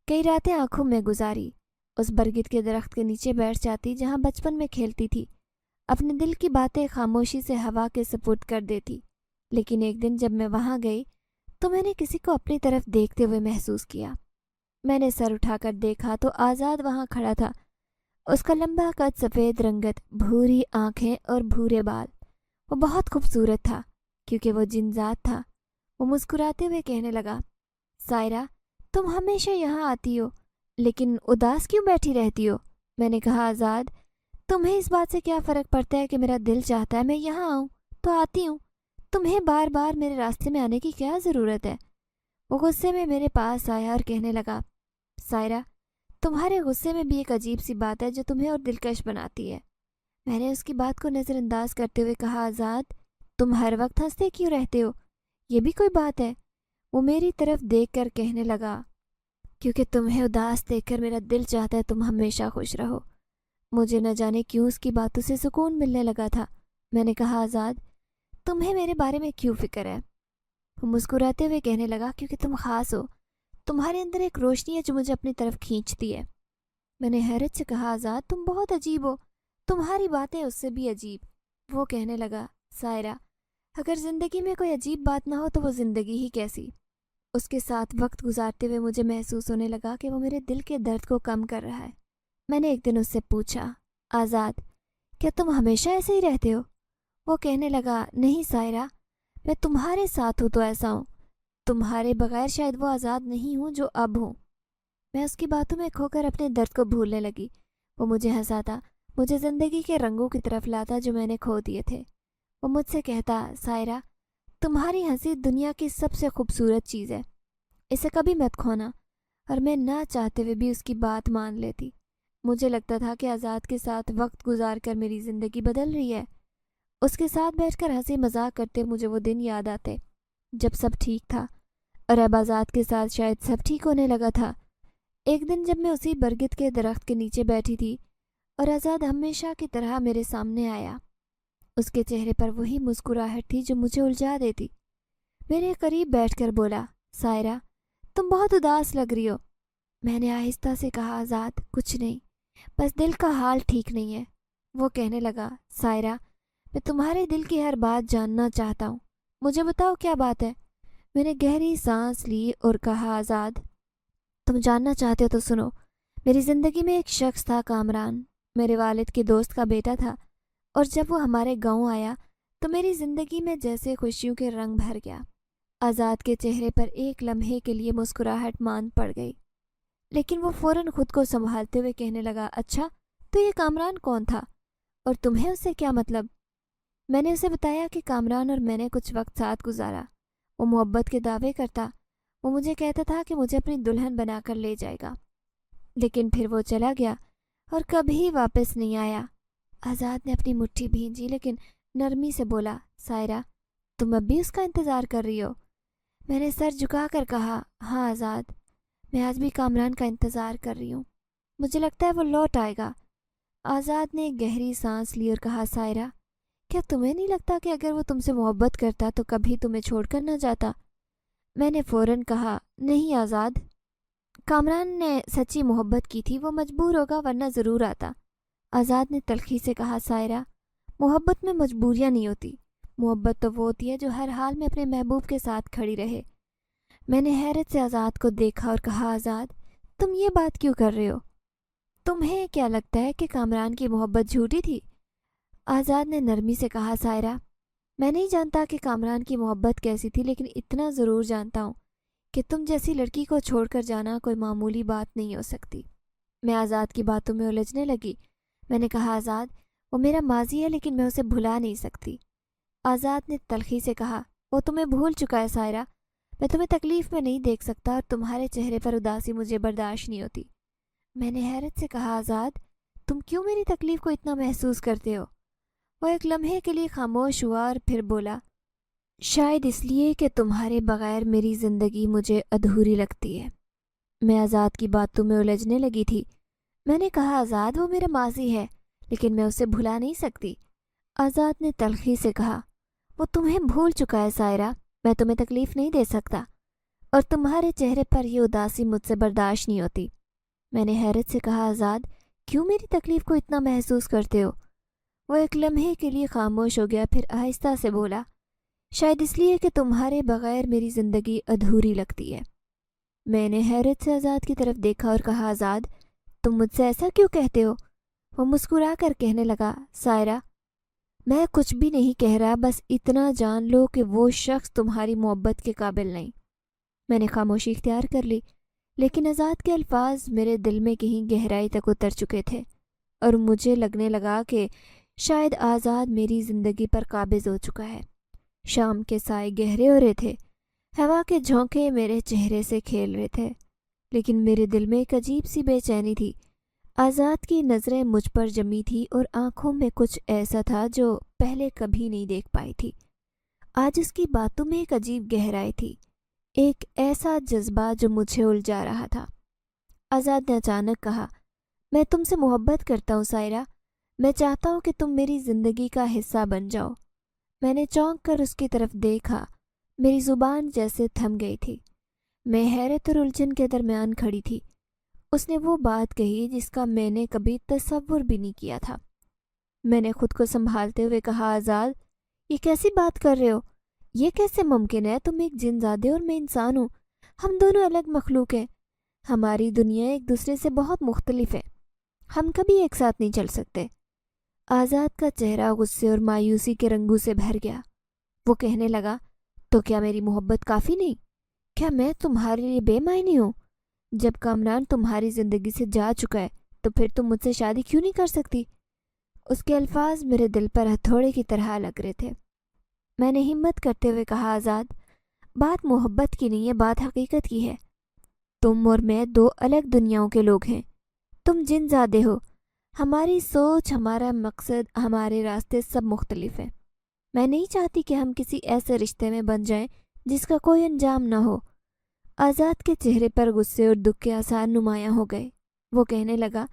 کئی راتیں آنکھوں میں گزاری، اس برگد کے درخت کے نیچے بیٹھ جاتی جہاں بچپن میں کھیلتی تھی، اپنے دل کی باتیں خاموشی سے ہوا کے سپرد کر دیتی۔ لیکن ایک دن جب میں وہاں گئی تو میں نے کسی کو اپنی طرف دیکھتے ہوئے محسوس کیا۔ میں نے سر اٹھا کر دیکھا تو آزاد وہاں کھڑا تھا۔ اس کا لمبا قد، سفید رنگت، بھوری آنکھیں اور بھورے بال۔ وہ بہت خوبصورت تھا کیونکہ وہ جن ذات تھا۔ وہ مسکراتے ہوئے کہنے لگا، سائرہ، تم ہمیشہ یہاں آتی ہو، لیکن اداس کیوں بیٹھی رہتی ہو؟ میں نے کہا آزاد تمہیں اس بات سے کیا فرق پڑتا ہے کہ میرا دل چاہتا ہے میں یہاں آؤں تو آتی ہوں، تمہیں بار بار میرے راستے میں آنے کی کیا ضرورت ہے؟ وہ غصے میں میرے پاس آیا اور کہنے لگا سائرہ تمہارے غصے میں بھی ایک عجیب سی بات ہے جو تمہیں اور دلکش بناتی ہے۔ میں نے اس کی بات کو نظر انداز کرتے ہوئے کہا آزاد تم ہر وقت ہنستے کیوں رہتے ہو؟ یہ بھی کوئی بات ہے؟ وہ میری طرف دیکھ کر کہنے لگا کیونکہ تمہیں اداس دیکھ کر میرا دل چاہتا ہے تم ہمیشہ خوش رہو۔ مجھے نہ جانے کیوں اس کی باتوں سے سکون ملنے لگا تھا۔ میں نے کہا آزاد تمہیں میرے بارے میں کیوں فکر ہے؟ وہ مسکراتے ہوئے کہنے لگا کیونکہ تم خاص ہو، تمہارے اندر ایک روشنی ہے جو مجھے اپنی طرف کھینچتی ہے۔ میں نے حیرت سے کہا آزاد تم بہت عجیب ہو، تمہاری باتیں اس سے بھی عجیب۔ وہ کہنے لگا سائرہ اگر زندگی میں کوئی عجیب بات نہ ہو تو وہ زندگی ہی کیسی؟ اس کے ساتھ وقت گزارتے ہوئے مجھے محسوس ہونے لگا کہ وہ میرے دل کے درد کو کم کر رہا ہے۔ میں نے ایک دن اس سے پوچھا آزاد کیا تم ہمیشہ ایسے ہی رہتے ہو؟ وہ کہنے لگا نہیں سائرہ میں تمہارے ساتھ ہوں تو ایسا ہوں، تمہارے بغیر شاید وہ آزاد نہیں ہوں جو اب ہوں۔ میں اس کی باتوں میں کھو کر اپنے درد کو بھولنے لگی۔ وہ مجھے ہنساتا، مجھے زندگی کے رنگوں کی طرف لاتا جو میں نے کھو دیے تھے۔ وہ مجھ سے کہتا سائرہ تمہاری ہنسی دنیا کی سب سے خوبصورت چیز ہے، اسے کبھی مت کھونا۔ اور میں نہ چاہتے ہوئے بھی اس کی بات مان لیتی۔ مجھے لگتا تھا کہ آزاد کے ساتھ وقت گزار کر میری زندگی بدل رہی ہے۔ اس کے ساتھ بیٹھ کر ہنسی مذاق کرتے مجھے وہ دن یاد آتے جب سب ٹھیک تھا، اور اب آزاد کے ساتھ شاید سب ٹھیک ہونے لگا تھا۔ ایک دن جب میں اسی برگد کے درخت کے نیچے بیٹھی تھی اور آزاد ہمیشہ کی طرح میرے سامنے آیا، اس کے چہرے پر وہی مسکراہٹ تھی جو مجھے الجھا دیتی۔ میرے قریب بیٹھ کر بولا سائرہ تم بہت اداس لگ رہی ہو۔ میں نے آہستہ سے کہا آزاد کچھ نہیں، بس دل کا حال ٹھیک نہیں ہے۔ وہ کہنے لگا سائرہ میں تمہارے دل کی ہر بات جاننا چاہتا ہوں، مجھے بتاؤ کیا بات ہے؟ میں نے گہری سانس لی اور کہا آزاد تم جاننا چاہتے ہو تو سنو۔ میری زندگی میں ایک شخص تھا کامران، میرے والد کے دوست کا بیٹا تھا، اور جب وہ ہمارے گاؤں آیا تو میری زندگی میں جیسے خوشیوں کے رنگ بھر گیا۔ آزاد کے چہرے پر ایک لمحے کے لیے مسکراہٹ ماند پڑ گئی، لیکن وہ فوراً خود کو سنبھالتے ہوئے کہنے لگا اچھا تو یہ کامران کون تھا اور تمہیں اس سے کیا مطلب؟ میں نے اسے بتایا کہ کامران اور میں نے کچھ وقت ساتھ گزارا، وہ محبت کے دعوے کرتا، وہ مجھے کہتا تھا کہ مجھے اپنی دلہن بنا کر لے جائے گا، لیکن پھر وہ چلا گیا اور کبھی واپس نہیں آیا۔ آزاد نے اپنی مٹھی بھینجی لیکن نرمی سے بولا سائرہ تم اب بھی اس کا انتظار کر رہی ہو؟ میں نے سر جھکا کر کہا ہاں آزاد میں آج بھی کامران کا انتظار کر رہی ہوں، مجھے لگتا ہے وہ لوٹ آئے گا۔ آزاد نے گہری سانس لی اور کہا سائرہ کیا تمہیں نہیں لگتا کہ اگر وہ تم سے محبت کرتا تو کبھی تمہیں چھوڑ کر نہ جاتا؟ میں نے فوراً کہا نہیں آزاد، کامران نے سچی محبت کی تھی، وہ مجبور ہوگا ورنہ ضرور آتا۔ آزاد نے تلخی سے کہا سائرہ محبت میں مجبوریاں نہیں ہوتی، محبت تو وہ ہوتی ہے جو ہر حال میں اپنے محبوب کے ساتھ کھڑی رہے۔ میں نے حیرت سے آزاد کو دیکھا اور کہا آزاد تم یہ بات کیوں کر رہے ہو؟ تمہیں کیا لگتا ہے کہ کامران کی محبت جھوٹی تھی؟ آزاد نے نرمی سے کہا سائرہ میں نہیں جانتا کہ کامران کی محبت کیسی تھی، لیکن اتنا ضرور جانتا ہوں کہ تم جیسی لڑکی کو چھوڑ کر جانا کوئی معمولی بات نہیں ہو سکتی۔ میں آزاد کی باتوں میں الجھنے لگی۔ میں نے کہا آزاد وہ میرا ماضی ہے لیکن میں اسے بھلا نہیں سکتی۔ آزاد نے تلخی سے کہا وہ تمہیں بھول چکا ہے سائرہ، میں تمہیں تکلیف میں نہیں دیکھ سکتا اور تمہارے چہرے پر اداسی مجھے برداشت نہیں ہوتی۔ میں نے حیرت سے کہا آزاد تم کیوں میری تکلیف کو اتنا محسوس کرتے ہو؟ وہ ایک لمحے کے لیے خاموش ہوا اور پھر بولا شاید اس لیے کہ تمہارے بغیر میری زندگی مجھے ادھوری لگتی ہے۔ میں آزاد کی باتوں میں الجھنے لگی تھی۔ میں نے کہا آزاد وہ میرا ماضی ہے لیکن میں اسے بھلا نہیں سکتی۔ آزاد نے تلخی سے کہا وہ تمہیں بھول چکا ہے سائرہ، میں تمہیں تکلیف نہیں دے سکتا اور تمہارے چہرے پر یہ اداسی مجھ سے برداشت نہیں ہوتی۔ میں نے حیرت سے کہا آزاد کیوں میری تکلیف کو اتنا محسوس کرتے ہو؟ وہ ایک لمحے کے لیے خاموش ہو گیا، پھر آہستہ سے بولا شاید اس لیے کہ تمہارے بغیر میری زندگی ادھوری لگتی ہے۔ میں نے حیرت سے آزاد کی طرف دیکھا اور کہا آزاد تم مجھ سے ایسا کیوں کہتے ہو؟ وہ مسکرا کر کہنے لگا سائرہ میں کچھ بھی نہیں کہہ رہا، بس اتنا جان لو کہ وہ شخص تمہاری محبت کے قابل نہیں۔ میں نے خاموشی اختیار کر لی۔ لیکن آزاد کے الفاظ میرے دل میں کہیں گہرائی تک اتر چکے تھے اور مجھے لگنے لگا کہ شاید آزاد میری زندگی پر قابض ہو چکا ہے۔ شام کے سائے گہرے ہو رہے تھے، ہوا کے جھونکے میرے چہرے سے کھیل رہے تھے، لیکن میرے دل میں ایک عجیب سی بے چینی تھی۔ آزاد کی نظریں مجھ پر جمی تھی اور آنکھوں میں کچھ ایسا تھا جو پہلے کبھی نہیں دیکھ پائی تھی۔ آج اس کی باتوں میں ایک عجیب گہرائی تھی، ایک ایسا جذبہ جو مجھے الجھا رہا تھا۔ آزاد نے اچانک کہا، میں تم سے محبت کرتا ہوں سائرہ، میں چاہتا ہوں کہ تم میری زندگی کا حصہ بن جاؤ۔ میں نے چونک کر اس کی طرف دیکھا، میری زبان جیسے تھم گئی تھی، میں حیرت اور الجھن کے درمیان کھڑی تھی۔ اس نے وہ بات کہی جس کا میں نے کبھی تصور بھی نہیں کیا تھا۔ میں نے خود کو سنبھالتے ہوئے کہا، آزاد، یہ کیسی بات کر رہے ہو؟ یہ کیسے ممکن ہے؟ تم ایک جن زادے اور میں انسان ہوں، ہم دونوں الگ مخلوق ہیں، ہماری دنیا ایک دوسرے سے بہت مختلف ہے، ہم کبھی ایک ساتھ نہیں چل سکتے۔ آزاد کا چہرہ غصے اور مایوسی کے رنگوں سے بھر گیا۔ وہ کہنے لگا، تو کیا میری محبت کافی نہیں؟ کیا میں تمہارے لیے بے معنی ہوں؟ جب کامران تمہاری زندگی سے جا چکا ہے تو پھر تم مجھ سے شادی کیوں نہیں کر سکتی؟ اس کے الفاظ میرے دل پر ہتھوڑے کی طرح لگ رہے تھے۔ میں نے ہمت کرتے ہوئے کہا، آزاد، بات محبت کی نہیں ہے، بات حقیقت کی ہے۔ تم اور میں دو الگ دنیاؤں کے لوگ ہیں، تم جن زادے ہو، ہماری سوچ، ہمارا مقصد، ہمارے راستے سب مختلف ہیں۔ میں نہیں چاہتی کہ ہم کسی ایسے رشتے میں بن جائیں جس کا کوئی انجام نہ ہو۔ آزاد کے چہرے پر غصے اور دکھ کے آثار نمایاں ہو گئے۔ وہ کہنے لگا،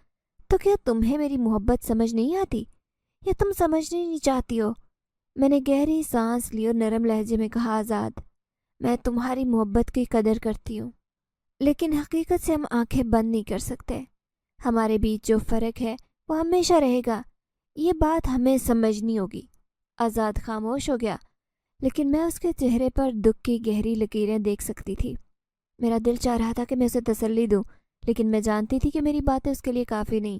تو کیا تمہیں میری محبت سمجھ نہیں آتی یا تم سمجھنے نہیں چاہتی ہو؟ میں نے گہری سانس لی اور نرم لہجے میں کہا، آزاد، میں تمہاری محبت کی قدر کرتی ہوں، لیکن حقیقت سے ہم آنکھیں بند نہیں کر سکتے۔ ہمارے بیچ جو فرق ہے وہ ہمیشہ رہے گا، یہ بات ہمیں سمجھنی ہوگی۔ آزاد خاموش ہو گیا، لیکن میں اس کے چہرے پر دکھ کی گہری لکیریں دیکھ سکتی تھی۔ میرا دل چاہ رہا تھا کہ میں اسے تسلی دوں، لیکن میں جانتی تھی کہ میری باتیں اس کے لیے کافی نہیں۔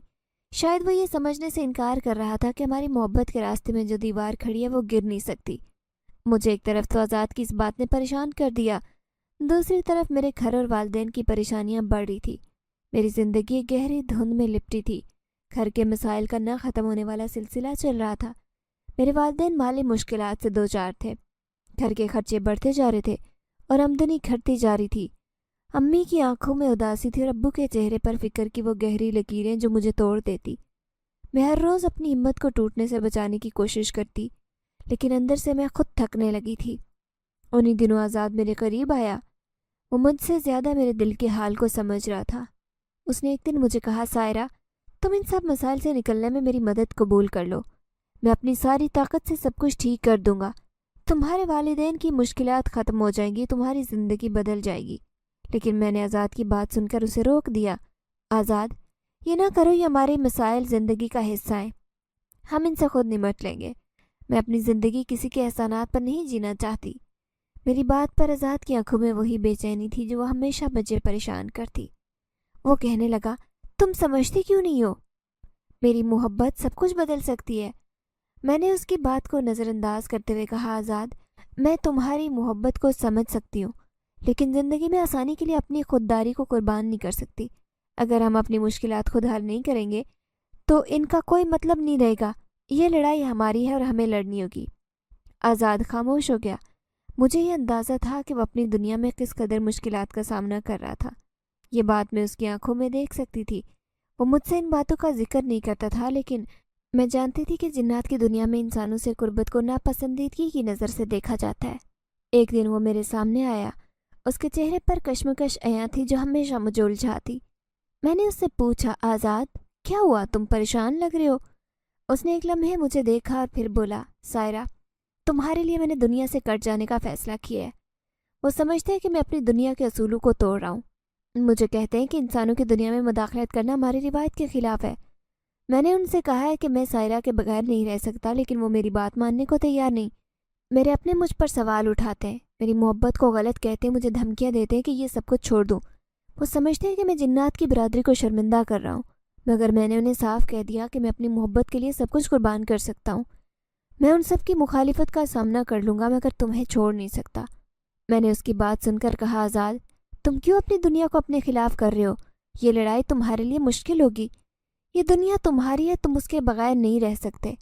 شاید وہ یہ سمجھنے سے انکار کر رہا تھا کہ ہماری محبت کے راستے میں جو دیوار کھڑی ہے وہ گر نہیں سکتی۔ مجھے ایک طرف تو آزاد کی اس بات نے پریشان کر دیا، دوسری طرف میرے گھر اور والدین کی پریشانیاں بڑھ رہی تھی۔ میری زندگی گہری دھند میں لپٹی تھی، گھر کے مسائل کا نہ ختم ہونے والا سلسلہ چل رہا تھا۔ میرے والدین مالی مشکلات سے دوچار تھے، گھر کے خرچے بڑھتے جا رہے تھے اور آمدنی گھٹتی جا رہی تھی۔ امی کی آنکھوں میں اداسی تھی اور ابو کے چہرے پر فکر کی وہ گہری لکیریں جو مجھے توڑ دیتی۔ میں ہر روز اپنی ہمت کو ٹوٹنے سے بچانے کی کوشش کرتی، لیکن اندر سے میں خود تھکنے لگی تھی۔ انہی دنوں آزاد میرے قریب آیا، وہ مجھ سے زیادہ میرے دل کے حال کو سمجھ رہا تھا۔ اس نے ایک دن مجھے کہا، سائرہ، تم ان سب مسائل سے نکلنے میں میری مدد قبول کر لو، میں اپنی ساری طاقت سے سب کچھ ٹھیک کر دوں گا، تمہارے والدین کی مشکلات ختم ہو جائیں گی، تمہاری زندگی بدل جائے گی۔ لیکن میں نے آزاد کی بات سن کر اسے روک دیا۔ آزاد، یہ نہ کرو، یہ ہمارے مسائل زندگی کا حصہ ہیں، ہم ان سے خود نمٹ لیں گے۔ میں اپنی زندگی کسی کے احسانات پر نہیں جینا چاہتی۔ میری بات پر آزاد کی آنکھوں میں وہی بے چینی تھی جو وہ ہمیشہ مجھے پریشان کرتی۔ وہ کہنے لگا، تم سمجھتی کیوں نہیں ہو؟ میری محبت سب کچھ بدل سکتی ہے۔ میں نے اس کی بات کو نظر انداز کرتے ہوئے کہا، آزاد، میں تمہاری محبت کو سمجھ سکتی ہوں، لیکن زندگی میں آسانی کے لیے اپنی خودداری کو قربان نہیں کر سکتی۔ اگر ہم اپنی مشکلات خود حل نہیں کریں گے تو ان کا کوئی مطلب نہیں رہے گا۔ یہ لڑائی ہماری ہے اور ہمیں لڑنی ہوگی۔ آزاد خاموش ہو گیا۔ مجھے یہ اندازہ تھا کہ وہ اپنی دنیا میں کس قدر مشکلات کا سامنا کر رہا تھا۔ یہ بات میں اس کی آنکھوں میں دیکھ سکتی تھی۔ وہ مجھ سے ان باتوں کا ذکر نہیں کرتا تھا، لیکن میں جانتی تھی کہ جنات کی دنیا میں انسانوں سے قربت کو ناپسندیدگی کی نظر سے دیکھا جاتا ہے۔ ایک دن وہ میرے سامنے آیا، اس کے چہرے پر کشمکش عیاں تھی جو ہمیشہ مجھے الجھاتی۔ میں نے اس سے پوچھا، آزاد، کیا ہوا؟ تم پریشان لگ رہے ہو۔ اس نے ایک لمحے مجھے دیکھا اور پھر بولا، سائرہ، تمہارے لیے میں نے دنیا سے کٹ جانے کا فیصلہ کیا ہے۔ وہ سمجھتے ہیں کہ میں اپنی دنیا کے اصولوں کو توڑ رہا ہوں۔ مجھے کہتے ہیں کہ انسانوں کی دنیا میں مداخلت کرنا ہماری روایت کے خلاف ہے۔ میں نے ان سے کہا ہے کہ میں سائرہ کے بغیر نہیں رہ سکتا، لیکن وہ میری بات ماننے کو تیار نہیں۔ میرے اپنے مجھ پر سوال اٹھاتے ہیں، میری محبت کو غلط کہتے ہیں، مجھے دھمکیاں دیتے ہیں کہ یہ سب کچھ چھوڑ دوں۔ وہ سمجھتے ہیں کہ میں جنات کی برادری کو شرمندہ کر رہا ہوں، مگر میں نے انہیں صاف کہہ دیا کہ میں اپنی محبت کے لیے سب کچھ قربان کر سکتا ہوں۔ میں ان سب کی مخالفت کا سامنا کر لوں گا، مگر تمہیں چھوڑ نہیں سکتا۔ میں نے اس کی بات سن کر کہا، آزاد، تم کیوں اپنی دنیا کو اپنے خلاف کر رہے ہو؟ یہ لڑائی تمہارے لیے مشکل ہوگی. یہ دنیا تمہاری ہے، تم اس کے بغیر نہیں رہ سکتے.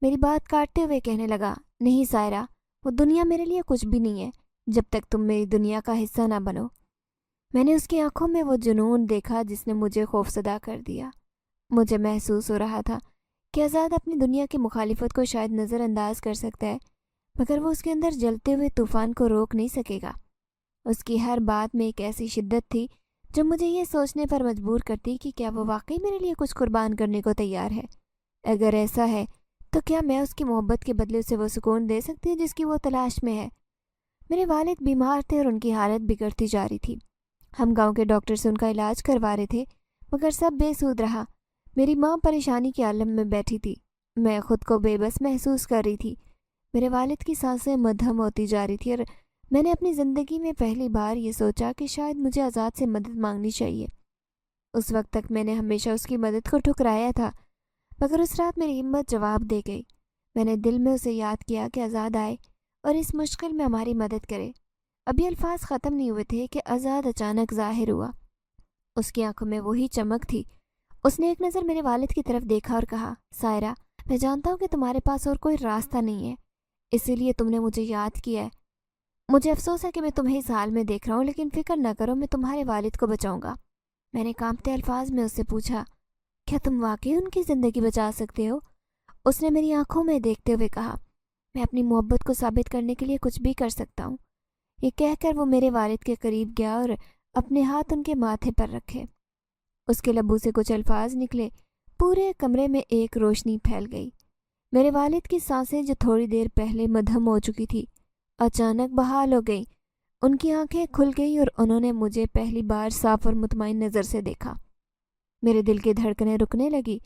میری بات کاٹتے ہوئے کہنے لگا، نہیں سائرہ، وہ دنیا میرے لیے کچھ بھی نہیں ہے جب تک تم میری دنیا کا حصہ نہ بنو. میں نے اس کی آنکھوں میں وہ جنون دیکھا جس نے مجھے خوفزدہ کر دیا. مجھے محسوس ہو رہا تھا کہ آزاد اپنی دنیا کی مخالفت کو شاید نظر انداز کر سکتا ہے، مگر وہ اس کے اندر جلتے ہوئے طوفان کو روک نہیں سکے گا. اس کی ہر بات میں ایک ایسی شدت تھی جو مجھے یہ سوچنے پر مجبور کرتی کہ کیا وہ واقعی میرے لیے کچھ قربان کرنے کو تیار ہے. اگر ایسا ہے تو کیا میں اس کی محبت کے بدلے اسے وہ سکون دے سکتی ہوں جس کی وہ تلاش میں ہے؟ میرے والد بیمار تھے اور ان کی حالت بگڑتی جا رہی تھی. ہم گاؤں کے ڈاکٹر سے ان کا علاج کروا رہے تھے، مگر سب بے سود رہا. میری ماں پریشانی کے عالم میں بیٹھی تھی. میں خود کو بے بس محسوس کر رہی تھی. میرے والد کی سانسیں مدھم ہوتی جا رہی تھی اور میں نے اپنی زندگی میں پہلی بار یہ سوچا کہ شاید مجھے آزاد سے مدد مانگنی چاہیے. اس وقت تک میں نے ہمیشہ اس کی مدد کو ٹھکرایا تھا، مگر اس رات میری ہمت جواب دے گئی. میں نے دل میں اسے یاد کیا کہ آزاد آئے اور اس مشکل میں ہماری مدد کرے. ابھی الفاظ ختم نہیں ہوئے تھے کہ آزاد اچانک ظاہر ہوا. اس کی آنکھوں میں وہی چمک تھی. اس نے ایک نظر میرے والد کی طرف دیکھا اور کہا، سائرہ، میں جانتا ہوں کہ تمہارے پاس اور کوئی راستہ نہیں ہے، اسی لیے تم نے مجھے یاد کیا ہے. مجھے افسوس ہے کہ میں تمہیں اس حال میں دیکھ رہا ہوں، لیکن فکر نہ کرو، میں تمہارے والد کو بچاؤں گا. میں نے کانپتے الفاظ میں اس سے پوچھا، کیا تم واقعی ان کی زندگی بچا سکتے ہو؟ اس نے میری آنکھوں میں دیکھتے ہوئے کہا، میں اپنی محبت کو ثابت کرنے کے لیے کچھ بھی کر سکتا ہوں. یہ کہہ کر وہ میرے والد کے قریب گیا اور اپنے ہاتھ ان کے ماتھے پر رکھے. اس کے لبوں سے کچھ الفاظ نکلے. پورے کمرے میں ایک روشنی پھیل گئی. میرے والد کی سانسیں جو تھوڑی دیر پہلے مدھم ہو چکی تھی اچانک بحال ہو گئیں. ان کی آنکھیں کھل گئیں اور انہوں نے مجھے پہلی بار صاف اور مطمئن نظر سے دیکھا. میرے دل کی دھڑکنیں رکنے لگی.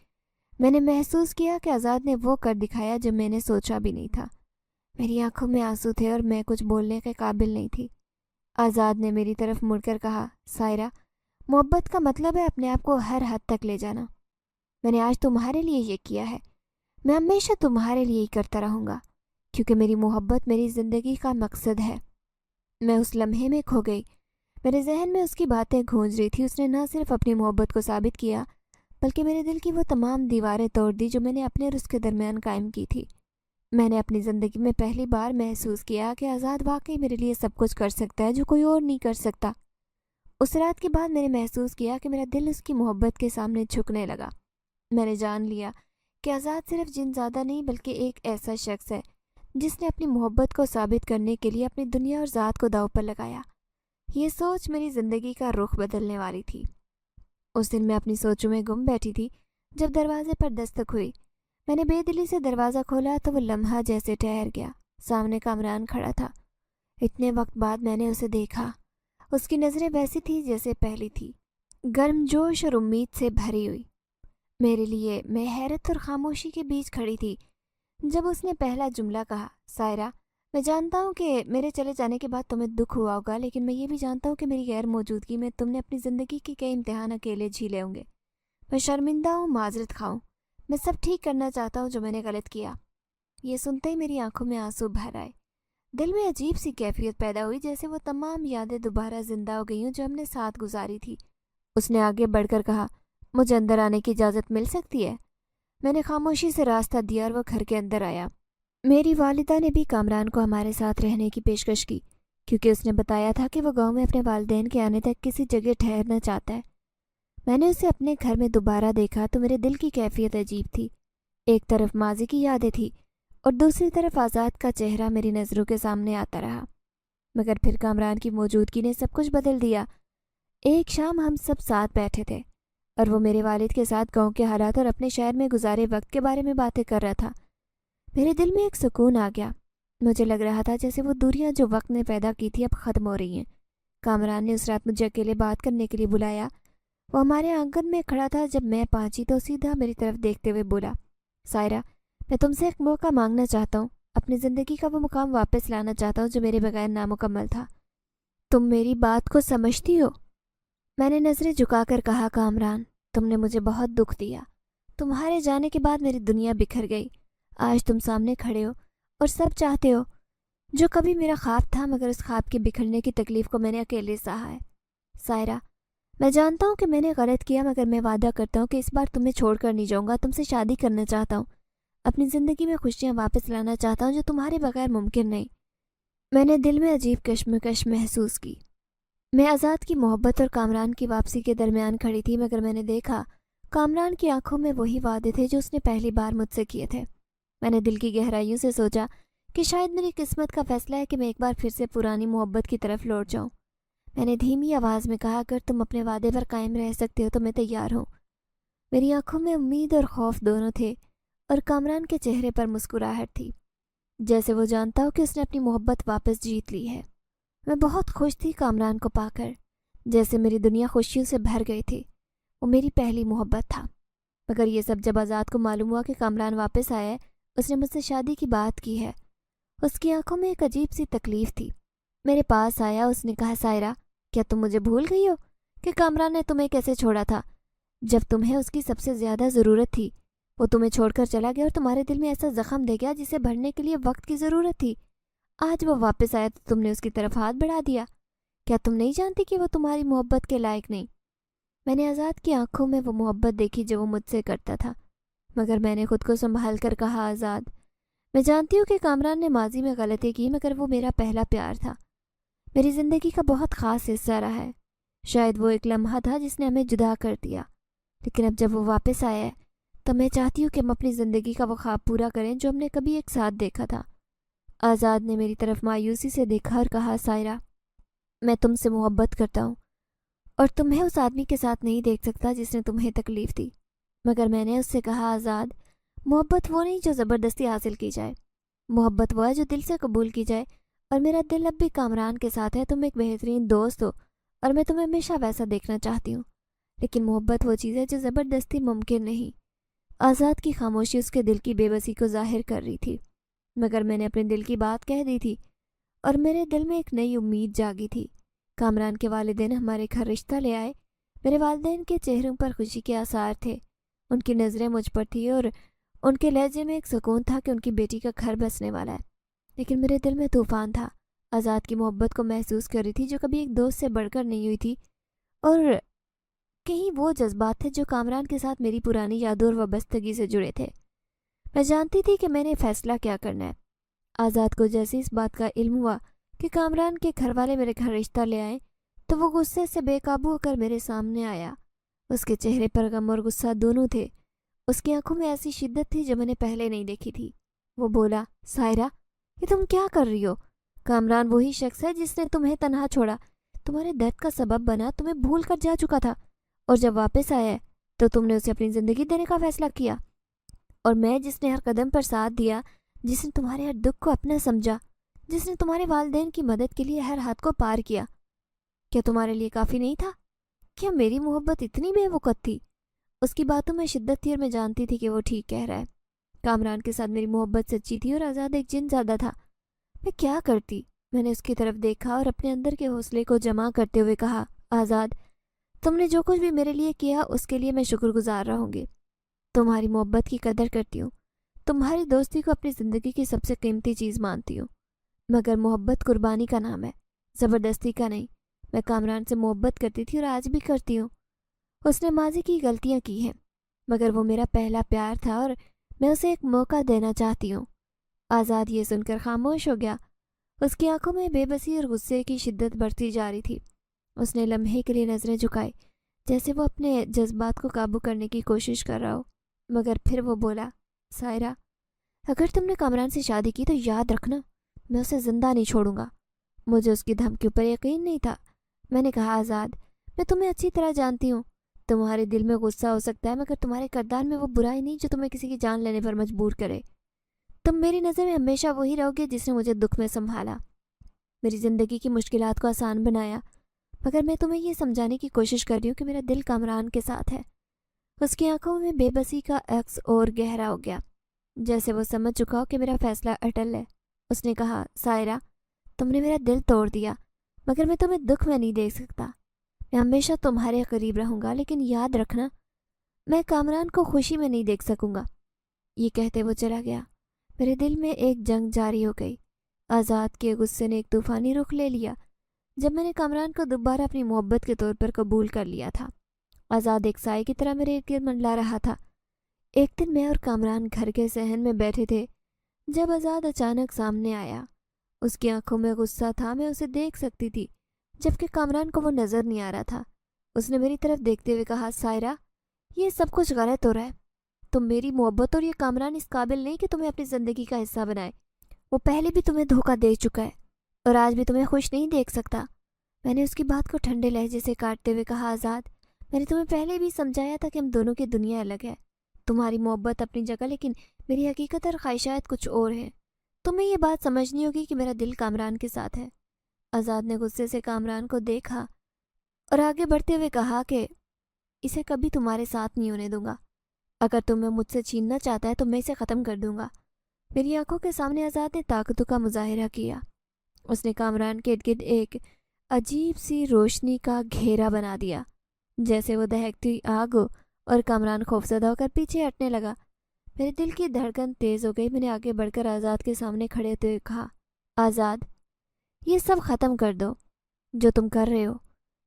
میں نے محسوس کیا کہ آزاد نے وہ کر دکھایا جو میں نے سوچا بھی نہیں تھا. میری آنکھوں میں آنسو تھے اور میں کچھ بولنے کے قابل نہیں تھی. آزاد نے میری طرف مڑ کر کہا، سائرہ، محبت کا مطلب ہے اپنے آپ کو ہر حد تک لے جانا. میں نے آج تمہارے لیے یہ کیا ہے، میں ہمیشہ تمہارے لیے ہی کرتا رہوں گا، کیونکہ میری محبت میری زندگی کا مقصد ہے. میں اس لمحے میں کھو گئی. میرے ذہن میں اس کی باتیں گونج رہی تھی. اس نے نہ صرف اپنی محبت کو ثابت کیا بلکہ میرے دل کی وہ تمام دیواریں توڑ دی جو میں نے اپنے اور اس کے درمیان قائم کی تھی. میں نے اپنی زندگی میں پہلی بار محسوس کیا کہ آزاد واقعی میرے لیے سب کچھ کر سکتا ہے جو کوئی اور نہیں کر سکتا. اس رات کے بعد میں نے محسوس کیا کہ میرا دل اس کی محبت کے سامنے جھکنے لگا. میں نے جان لیا کہ آزاد صرف جن زادہ نہیں بلکہ ایک ایسا شخص ہے جس نے اپنی محبت کو ثابت کرنے کے لیے اپنی دنیا اور ذات کو داؤ پر لگایا. یہ سوچ میری زندگی کا رخ بدلنے والی تھی. اس دن میں اپنی سوچوں میں گم بیٹھی تھی جب دروازے پر دستک ہوئی. میں نے بے دلی سے دروازہ کھولا تو وہ لمحہ جیسے ٹھہر گیا. سامنے کامران کھڑا تھا. اتنے وقت بعد میں نے اسے دیکھا. اس کی نظریں ویسی تھی جیسے پہلی تھی، گرم جوش اور امید سے بھری ہوئی. میرے لیے میں حیرت اور خاموشی کے بیچ کھڑی تھی جب اس نے پہلا جملہ کہا، سائرہ، میں جانتا ہوں کہ میرے چلے جانے کے بعد تمہیں دکھ ہوا ہوگا، لیکن میں یہ بھی جانتا ہوں کہ میری غیر موجودگی میں تم نے اپنی زندگی کے کئی امتحان اکیلے جھیلے ہوں گے. میں شرمندہ ہوں، معذرت خواہ ہوں. میں سب ٹھیک کرنا چاہتا ہوں جو میں نے غلط کیا. یہ سنتے ہی میری آنکھوں میں آنسو بھر آئے. دل میں عجیب سی کیفیت پیدا ہوئی، جیسے وہ تمام یادیں دوبارہ زندہ ہو گئی ہوں جو ہم نے ساتھ گزاری تھی. اس نے آگے بڑھ کر کہا، مجھے اندر آنے کی اجازت مل سکتی ہے؟ میں نے خاموشی سے راستہ دیا اور وہ گھر کے اندر آیا. میری والدہ نے بھی کامران کو ہمارے ساتھ رہنے کی پیشکش کی کیونکہ اس نے بتایا تھا کہ وہ گاؤں میں اپنے والدین کے آنے تک کسی جگہ ٹھہرنا چاہتا ہے. میں نے اسے اپنے گھر میں دوبارہ دیکھا تو میرے دل کی کیفیت عجیب تھی. ایک طرف ماضی کی یادیں تھی اور دوسری طرف آزاد کا چہرہ میری نظروں کے سامنے آتا رہا. مگر پھر کامران کی موجودگی نے سب کچھ بدل دیا. ایک شام ہم سب ساتھ بیٹھے تھے اور وہ میرے والد کے ساتھ گاؤں کے حالات اور اپنے شہر میں گزارے وقت کے بارے میں باتیں کر رہا تھا. میرے دل میں ایک سکون آ گیا. مجھے لگ رہا تھا جیسے وہ دوریاں جو وقت نے پیدا کی تھی اب ختم ہو رہی ہیں. کامران نے اس رات مجھے اکیلے بات کرنے کے لیے بلایا. وہ ہمارے آنگن میں کھڑا تھا. جب میں پہنچی تو سیدھا میری طرف دیکھتے ہوئے بولا، سائرہ، میں تم سے ایک موقع مانگنا چاہتا ہوں. اپنی زندگی کا وہ مقام واپس لانا چاہتا ہوں جو میرے بغیر نامکمل تھا. تم میری بات کو سمجھتی ہو؟ میں نے نظریں جھکا کر کہا، کامران، تم نے مجھے بہت دکھ دیا. تمہارے جانے کے بعد میری دنیا بکھر گئی. آج تم سامنے کھڑے ہو اور سب چاہتے ہو جو کبھی میرا خواب تھا، مگر اس خواب کے بکھرنے کی تکلیف کو میں نے اکیلے سہا ہے. سائرہ، میں جانتا ہوں کہ میں نے غلط کیا، مگر میں وعدہ کرتا ہوں کہ اس بار تمہیں چھوڑ کر نہیں جاؤں گا. تم سے شادی کرنا چاہتا ہوں. اپنی زندگی میں خوشیاں واپس لانا چاہتا ہوں جو تمہارے بغیر ممکن نہیں. میں نے دل میں عجیب کشمکش محسوس کی. میں آزاد کی محبت اور کامران کی واپسی کے درمیان کھڑی تھی، مگر میں نے دیکھا کامران کی آنکھوں میں وہی وعدے تھے جو اس نے پہلی بار مجھ سے کیے تھے. میں نے دل کی گہرائیوں سے سوچا کہ شاید میری قسمت کا فیصلہ ہے کہ میں ایک بار پھر سے پرانی محبت کی طرف لوٹ جاؤں. میں نے دھیمی آواز میں کہا، اگر تم اپنے وعدے پر قائم رہ سکتے ہو تو میں تیار ہوں. میری آنکھوں میں امید اور خوف دونوں تھے، اور کامران کے چہرے پر مسکراہٹ تھی، جیسے وہ جانتا ہو کہ اس نے اپنی محبت واپس جیت لی ہے. میں بہت خوش تھی کامران کو پا کر، جیسے میری دنیا خوشیوں سے بھر گئی تھی. وہ میری پہلی محبت تھا. مگر یہ سب جب آزاد کو معلوم ہوا کہ کامران واپس آیا ہے، اس نے مجھ سے شادی کی بات کی ہے. اس کی آنکھوں میں ایک عجیب سی تکلیف تھی. میرے پاس آیا، اس نے کہا، سائرہ، کیا تم مجھے بھول گئی ہو کہ کامران نے تمہیں کیسے چھوڑا تھا جب تمہیں اس کی سب سے زیادہ ضرورت تھی؟ وہ تمہیں چھوڑ کر چلا گیا اور تمہارے دل میں ایسا زخم دے گیا جسے بھرنے کے لیے وقت کی ضرورت تھی. آج وہ واپس آیا تو تم نے اس کی طرف ہاتھ بڑھا دیا. کیا تم نہیں جانتی کہ وہ تمہاری محبت کے لائق نہیں؟ میں نے آزاد کی آنکھوں میں وہ محبت دیکھی جو وہ مجھ سے کرتا تھا، مگر میں نے خود کو سنبھال کر کہا، آزاد، میں جانتی ہوں کہ کامران نے ماضی میں غلطی کی، مگر وہ میرا پہلا پیار تھا، میری زندگی کا بہت خاص حصہ رہا ہے. شاید وہ ایک لمحہ تھا جس نے ہمیں جدا کر دیا، لیکن اب جب وہ واپس آیا ہے تو میں چاہتی ہوں کہ ہم اپنی زندگی کا وہ خواب پورا کریں جو ہم نے کبھی ایک ساتھ دیکھا تھا. آزاد نے میری طرف مایوسی سے دیکھا اور کہا، سائرہ، میں تم سے محبت کرتا ہوں اور تمہیں اس آدمی کے ساتھ نہیں دیکھ سکتا جس نے تمہیں تکلیف دی. مگر میں نے اس سے کہا، آزاد، محبت وہ نہیں جو زبردستی حاصل کی جائے، محبت وہ ہے جو دل سے قبول کی جائے، اور میرا دل اب بھی کامران کے ساتھ ہے. تم ایک بہترین دوست ہو اور میں تمہیں ہمیشہ ویسا دیکھنا چاہتی ہوں، لیکن محبت وہ چیز ہے جو زبردستی ممکن نہیں. آزاد کی خاموشی اس کے دل کی بے بسی کو ظاہر کر رہی تھی، مگر میں نے اپنے دل کی بات کہہ دی تھی اور میرے دل میں ایک نئی امید جاگی تھی. کامران کے والدین ہمارے گھر رشتہ لے آئے. میرے والدین کے چہروں پر خوشی کے آثار تھے. ان کی نظریں مجھ پر تھی اور ان کے لہجے میں ایک سکون تھا کہ ان کی بیٹی کا گھر بسنے والا ہے. لیکن میرے دل میں طوفان تھا. آزاد کی محبت کو محسوس کر رہی تھی جو کبھی ایک دوست سے بڑھ کر نہیں ہوئی تھی، اور کہیں وہ جذبات تھے جو کامران کے ساتھ میری پرانی یادوں اور وابستگی سے جڑے تھے. میں جانتی تھی کہ میں نے فیصلہ کیا کرنا ہے. آزاد کو جیسے اس بات کا علم ہوا کہ کامران کے گھر والے میرے گھر رشتہ لے آئے تو وہ غصے سے بے قابو ہو کر میرے سامنے آیا. اس کے چہرے پر غم اور غصہ دونوں تھے. اس کی آنکھوں میں ایسی شدت تھی جو میں نے پہلے نہیں دیکھی تھی. وہ بولا، سائرہ، یہ تم کیا کر رہی ہو؟ کامران وہی شخص ہے جس نے تمہیں تنہا چھوڑا، تمہارے درد کا سبب بنا، تمہیں بھول کر جا چکا تھا، اور جب واپس آیا ہے تو تم نے اسے اپنی زندگی دینے کا فیصلہ کیا. اور میں جس نے ہر قدم پر ساتھ دیا، جس نے تمہارے ہر دکھ کو اپنا سمجھا، جس نے تمہارے والدین کی مدد کے لیے ہر حد کو پار کیا، کیا تمہارے لیے کافی نہیں تھا؟ کیا میری محبت اتنی بے وقت تھی؟ اس کی باتوں میں شدت تھی اور میں جانتی تھی کہ وہ ٹھیک کہہ رہا ہے. کامران کے ساتھ میری محبت سچی تھی اور آزاد ایک جن زیادہ تھا. میں کیا کرتی؟ میں نے اس کی طرف دیکھا اور اپنے اندر کے حوصلے کو جمع کرتے ہوئے کہا، آزاد، تم نے جو کچھ بھی میرے لیے کیا اس کے لیے میں شکر گزار رہوں گی. تمہاری محبت کی قدر کرتی ہوں، تمہاری دوستی کو اپنی زندگی کی سب سے قیمتی چیز مانتی ہوں. مگر محبت قربانی کا نام ہے، زبردستی کا نہیں. میں کامران سے محبت کرتی تھی اور آج بھی کرتی ہوں. اس نے ماضی کی غلطیاں کی ہیں، مگر وہ میرا پہلا پیار تھا اور میں اسے ایک موقع دینا چاہتی ہوں. آزاد یہ سن کر خاموش ہو گیا. اس کی آنکھوں میں بے بسی اور غصے کی شدت بڑھتی جا رہی تھی. اس نے لمحے کے لیے نظریں جھکائی جیسے وہ اپنے جذبات کو قابو کرنے کی کوشش کر رہا ہو، مگر پھر وہ بولا، سائرہ، اگر تم نے کامران سے شادی کی تو یاد رکھنا میں اسے زندہ نہیں چھوڑوں گا. مجھے اس کی دھمکیوں پر یقین نہیں تھا. میں نے کہا، آزاد، میں تمہیں اچھی طرح جانتی ہوں. تمہارے دل میں غصہ ہو سکتا ہے، مگر تمہارے کردار میں وہ برائی نہیں جو تمہیں کسی کی جان لینے پر مجبور کرے. تم میری نظر میں ہمیشہ وہی رہو گے جس نے مجھے دکھ میں سنبھالا، میری زندگی کی مشکلات کو آسان بنایا. مگر میں تمہیں یہ سمجھانے کی کوشش کر رہی ہوں کہ میرا دل کامران کے ساتھ ہے. اس کی آنکھوں میں بے بسی کا عکس اور گہرا ہو گیا، جیسے وہ سمجھ چکا ہو کہ میرا فیصلہ اٹل ہے. اس نے کہا، سائرہ، تم نے میرا دل توڑ دیا، مگر میں تمہیں دکھ میں نہیں دیکھ سکتا. میں ہمیشہ تمہارے قریب رہوں گا، لیکن یاد رکھنا میں کامران کو خوشی میں نہیں دیکھ سکوں گا. یہ کہتے وہ چلا گیا. میرے دل میں ایک جنگ جاری ہو گئی. آزاد کے غصے نے ایک طوفانی رخ لے لیا. جب میں نے کامران کو دوبارہ اپنی محبت کے طور پر قبول کر لیا تھا۔ آزاد ایک سائے کی طرح میرے ارد گرد منڈلا رہا تھا۔ ایک دن میں اور کامران گھر کے صحن میں بیٹھے تھے جب آزاد اچانک سامنے آیا۔ اس کی آنکھوں میں غصہ تھا، میں اسے دیکھ سکتی تھی جبکہ کامران کو وہ نظر نہیں آ رہا تھا۔ اس نے میری طرف دیکھتے ہوئے کہا، سائرہ یہ سب کچھ غلط ہو رہا ہے۔ تم میری محبت اور یہ کامران اس قابل نہیں کہ تمہیں اپنی زندگی کا حصہ بنائے۔ وہ پہلے بھی تمہیں دھوکہ دے چکا ہے اور آج بھی تمہیں خوش نہیں دیکھ سکتا۔ میں نے اس کی بات کو ٹھنڈے لہجے سے کاٹتے ہوئے کہا، آزاد میں نے تمہیں پہلے بھی سمجھایا تھا کہ ہم دونوں کی دنیا الگ ہے۔ تمہاری محبت اپنی جگہ لیکن میری حقیقت اور خواہشات کچھ اور ہیں۔ تمہیں یہ بات سمجھنی ہوگی کہ میرا دل کامران کے ساتھ ہے۔ آزاد نے غصے سے کامران کو دیکھا اور آگے بڑھتے ہوئے کہا کہ اسے کبھی تمہارے ساتھ نہیں ہونے دوں گا۔ اگر تمہیں مجھ سے چھیننا چاہتا ہے تو میں اسے ختم کر دوں گا۔ میری آنکھوں کے سامنے آزاد نے طاقتوں کا مظاہرہ کیا۔ اس نے کامران کے ارد گرد ایک عجیب سی روشنی کا گھیرا بنا دیا، جیسے وہ دہکتی آگ ہو، اور کامران خوفزدہ ہو کر پیچھے ہٹنے لگا۔ میرے دل کی دھڑکن تیز ہو گئی۔ میں نے آگے بڑھ کر آزاد کے سامنے کھڑے ہوتے ہوئے کہا، آزاد یہ سب ختم کر دو۔ جو تم کر رہے ہو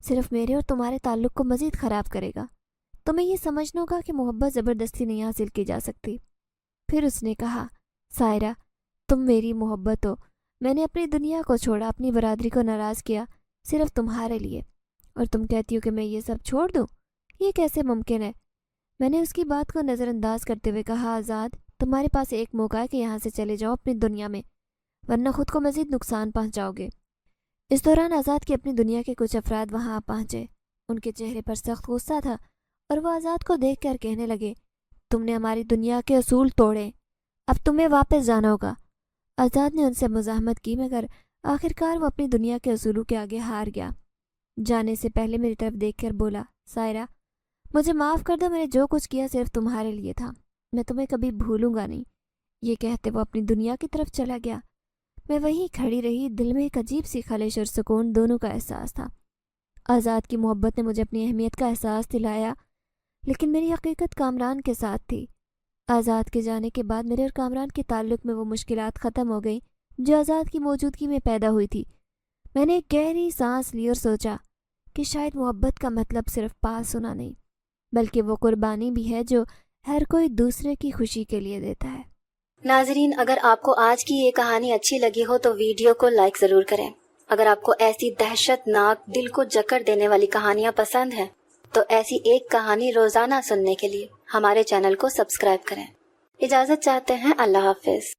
صرف میرے اور تمہارے تعلق کو مزید خراب کرے گا۔ تمہیں یہ سمجھنا ہوگا کہ محبت زبردستی نہیں حاصل کی جا سکتی۔ پھر اس نے کہا، سائرہ تم میری محبت ہو۔ میں نے اپنی دنیا کو چھوڑا، اپنی برادری کو ناراض کیا صرف تمہارے لیے، اور تم کہتی ہو کہ میں یہ سب چھوڑ دوں؟ یہ کیسے ممکن ہے؟ میں نے اس کی بات کو نظر انداز کرتے ہوئے کہا، آزاد تمہارے پاس ایک موقع ہے کہ یہاں سے چلے جاؤ اپنی دنیا میں، ورنہ خود کو مزید نقصان پہنچاؤ گے۔ اس دوران آزاد کی اپنی دنیا کے کچھ افراد وہاں پہنچے۔ ان کے چہرے پر سخت غصہ تھا اور وہ آزاد کو دیکھ کر کہنے لگے، تم نے ہماری دنیا کے اصول توڑے، اب تمہیں واپس جانا ہوگا۔ آزاد نے ان سے مزاحمت کی مگر آخرکار وہ اپنی دنیا کے اصولوں کے آگے ہار گیا۔ جانے سے پہلے میری طرف دیکھ کر بولا، سائرہ مجھے معاف کر دو، میں نے جو کچھ کیا صرف تمہارے لیے تھا، میں تمہیں کبھی بھولوں گا نہیں۔ یہ کہتے وہ اپنی دنیا کی طرف چلا گیا۔ میں وہیں کھڑی رہی، دل میں ایک عجیب سی خلش اور سکون دونوں کا احساس تھا۔ آزاد کی محبت نے مجھے اپنی اہمیت کا احساس دلایا، لیکن میری حقیقت کامران کے ساتھ تھی۔ آزاد کے جانے کے بعد میرے اور کامران کے تعلق میں وہ مشکلات ختم ہو گئیں جو آزاد کی موجودگی میں پیدا ہوئی تھی۔ میں نے ایک گہری سانس لی اور سوچا کہ شاید محبت کا مطلب صرف پاس ہونا نہیں، بلکہ وہ قربانی بھی ہے جو ہر کوئی دوسرے کی خوشی کے لیے دیتا ہے۔ ناظرین، اگر آپ کو آج کی یہ کہانی اچھی لگی ہو تو ویڈیو کو لائک ضرور کریں۔ اگر آپ کو ایسی دہشت ناک دل کو جکڑ دینے والی کہانیاں پسند ہیں تو ایسی ایک کہانی روزانہ سننے کے لیے ہمارے چینل کو سبسکرائب کریں۔ اجازت چاہتے ہیں، اللہ حافظ۔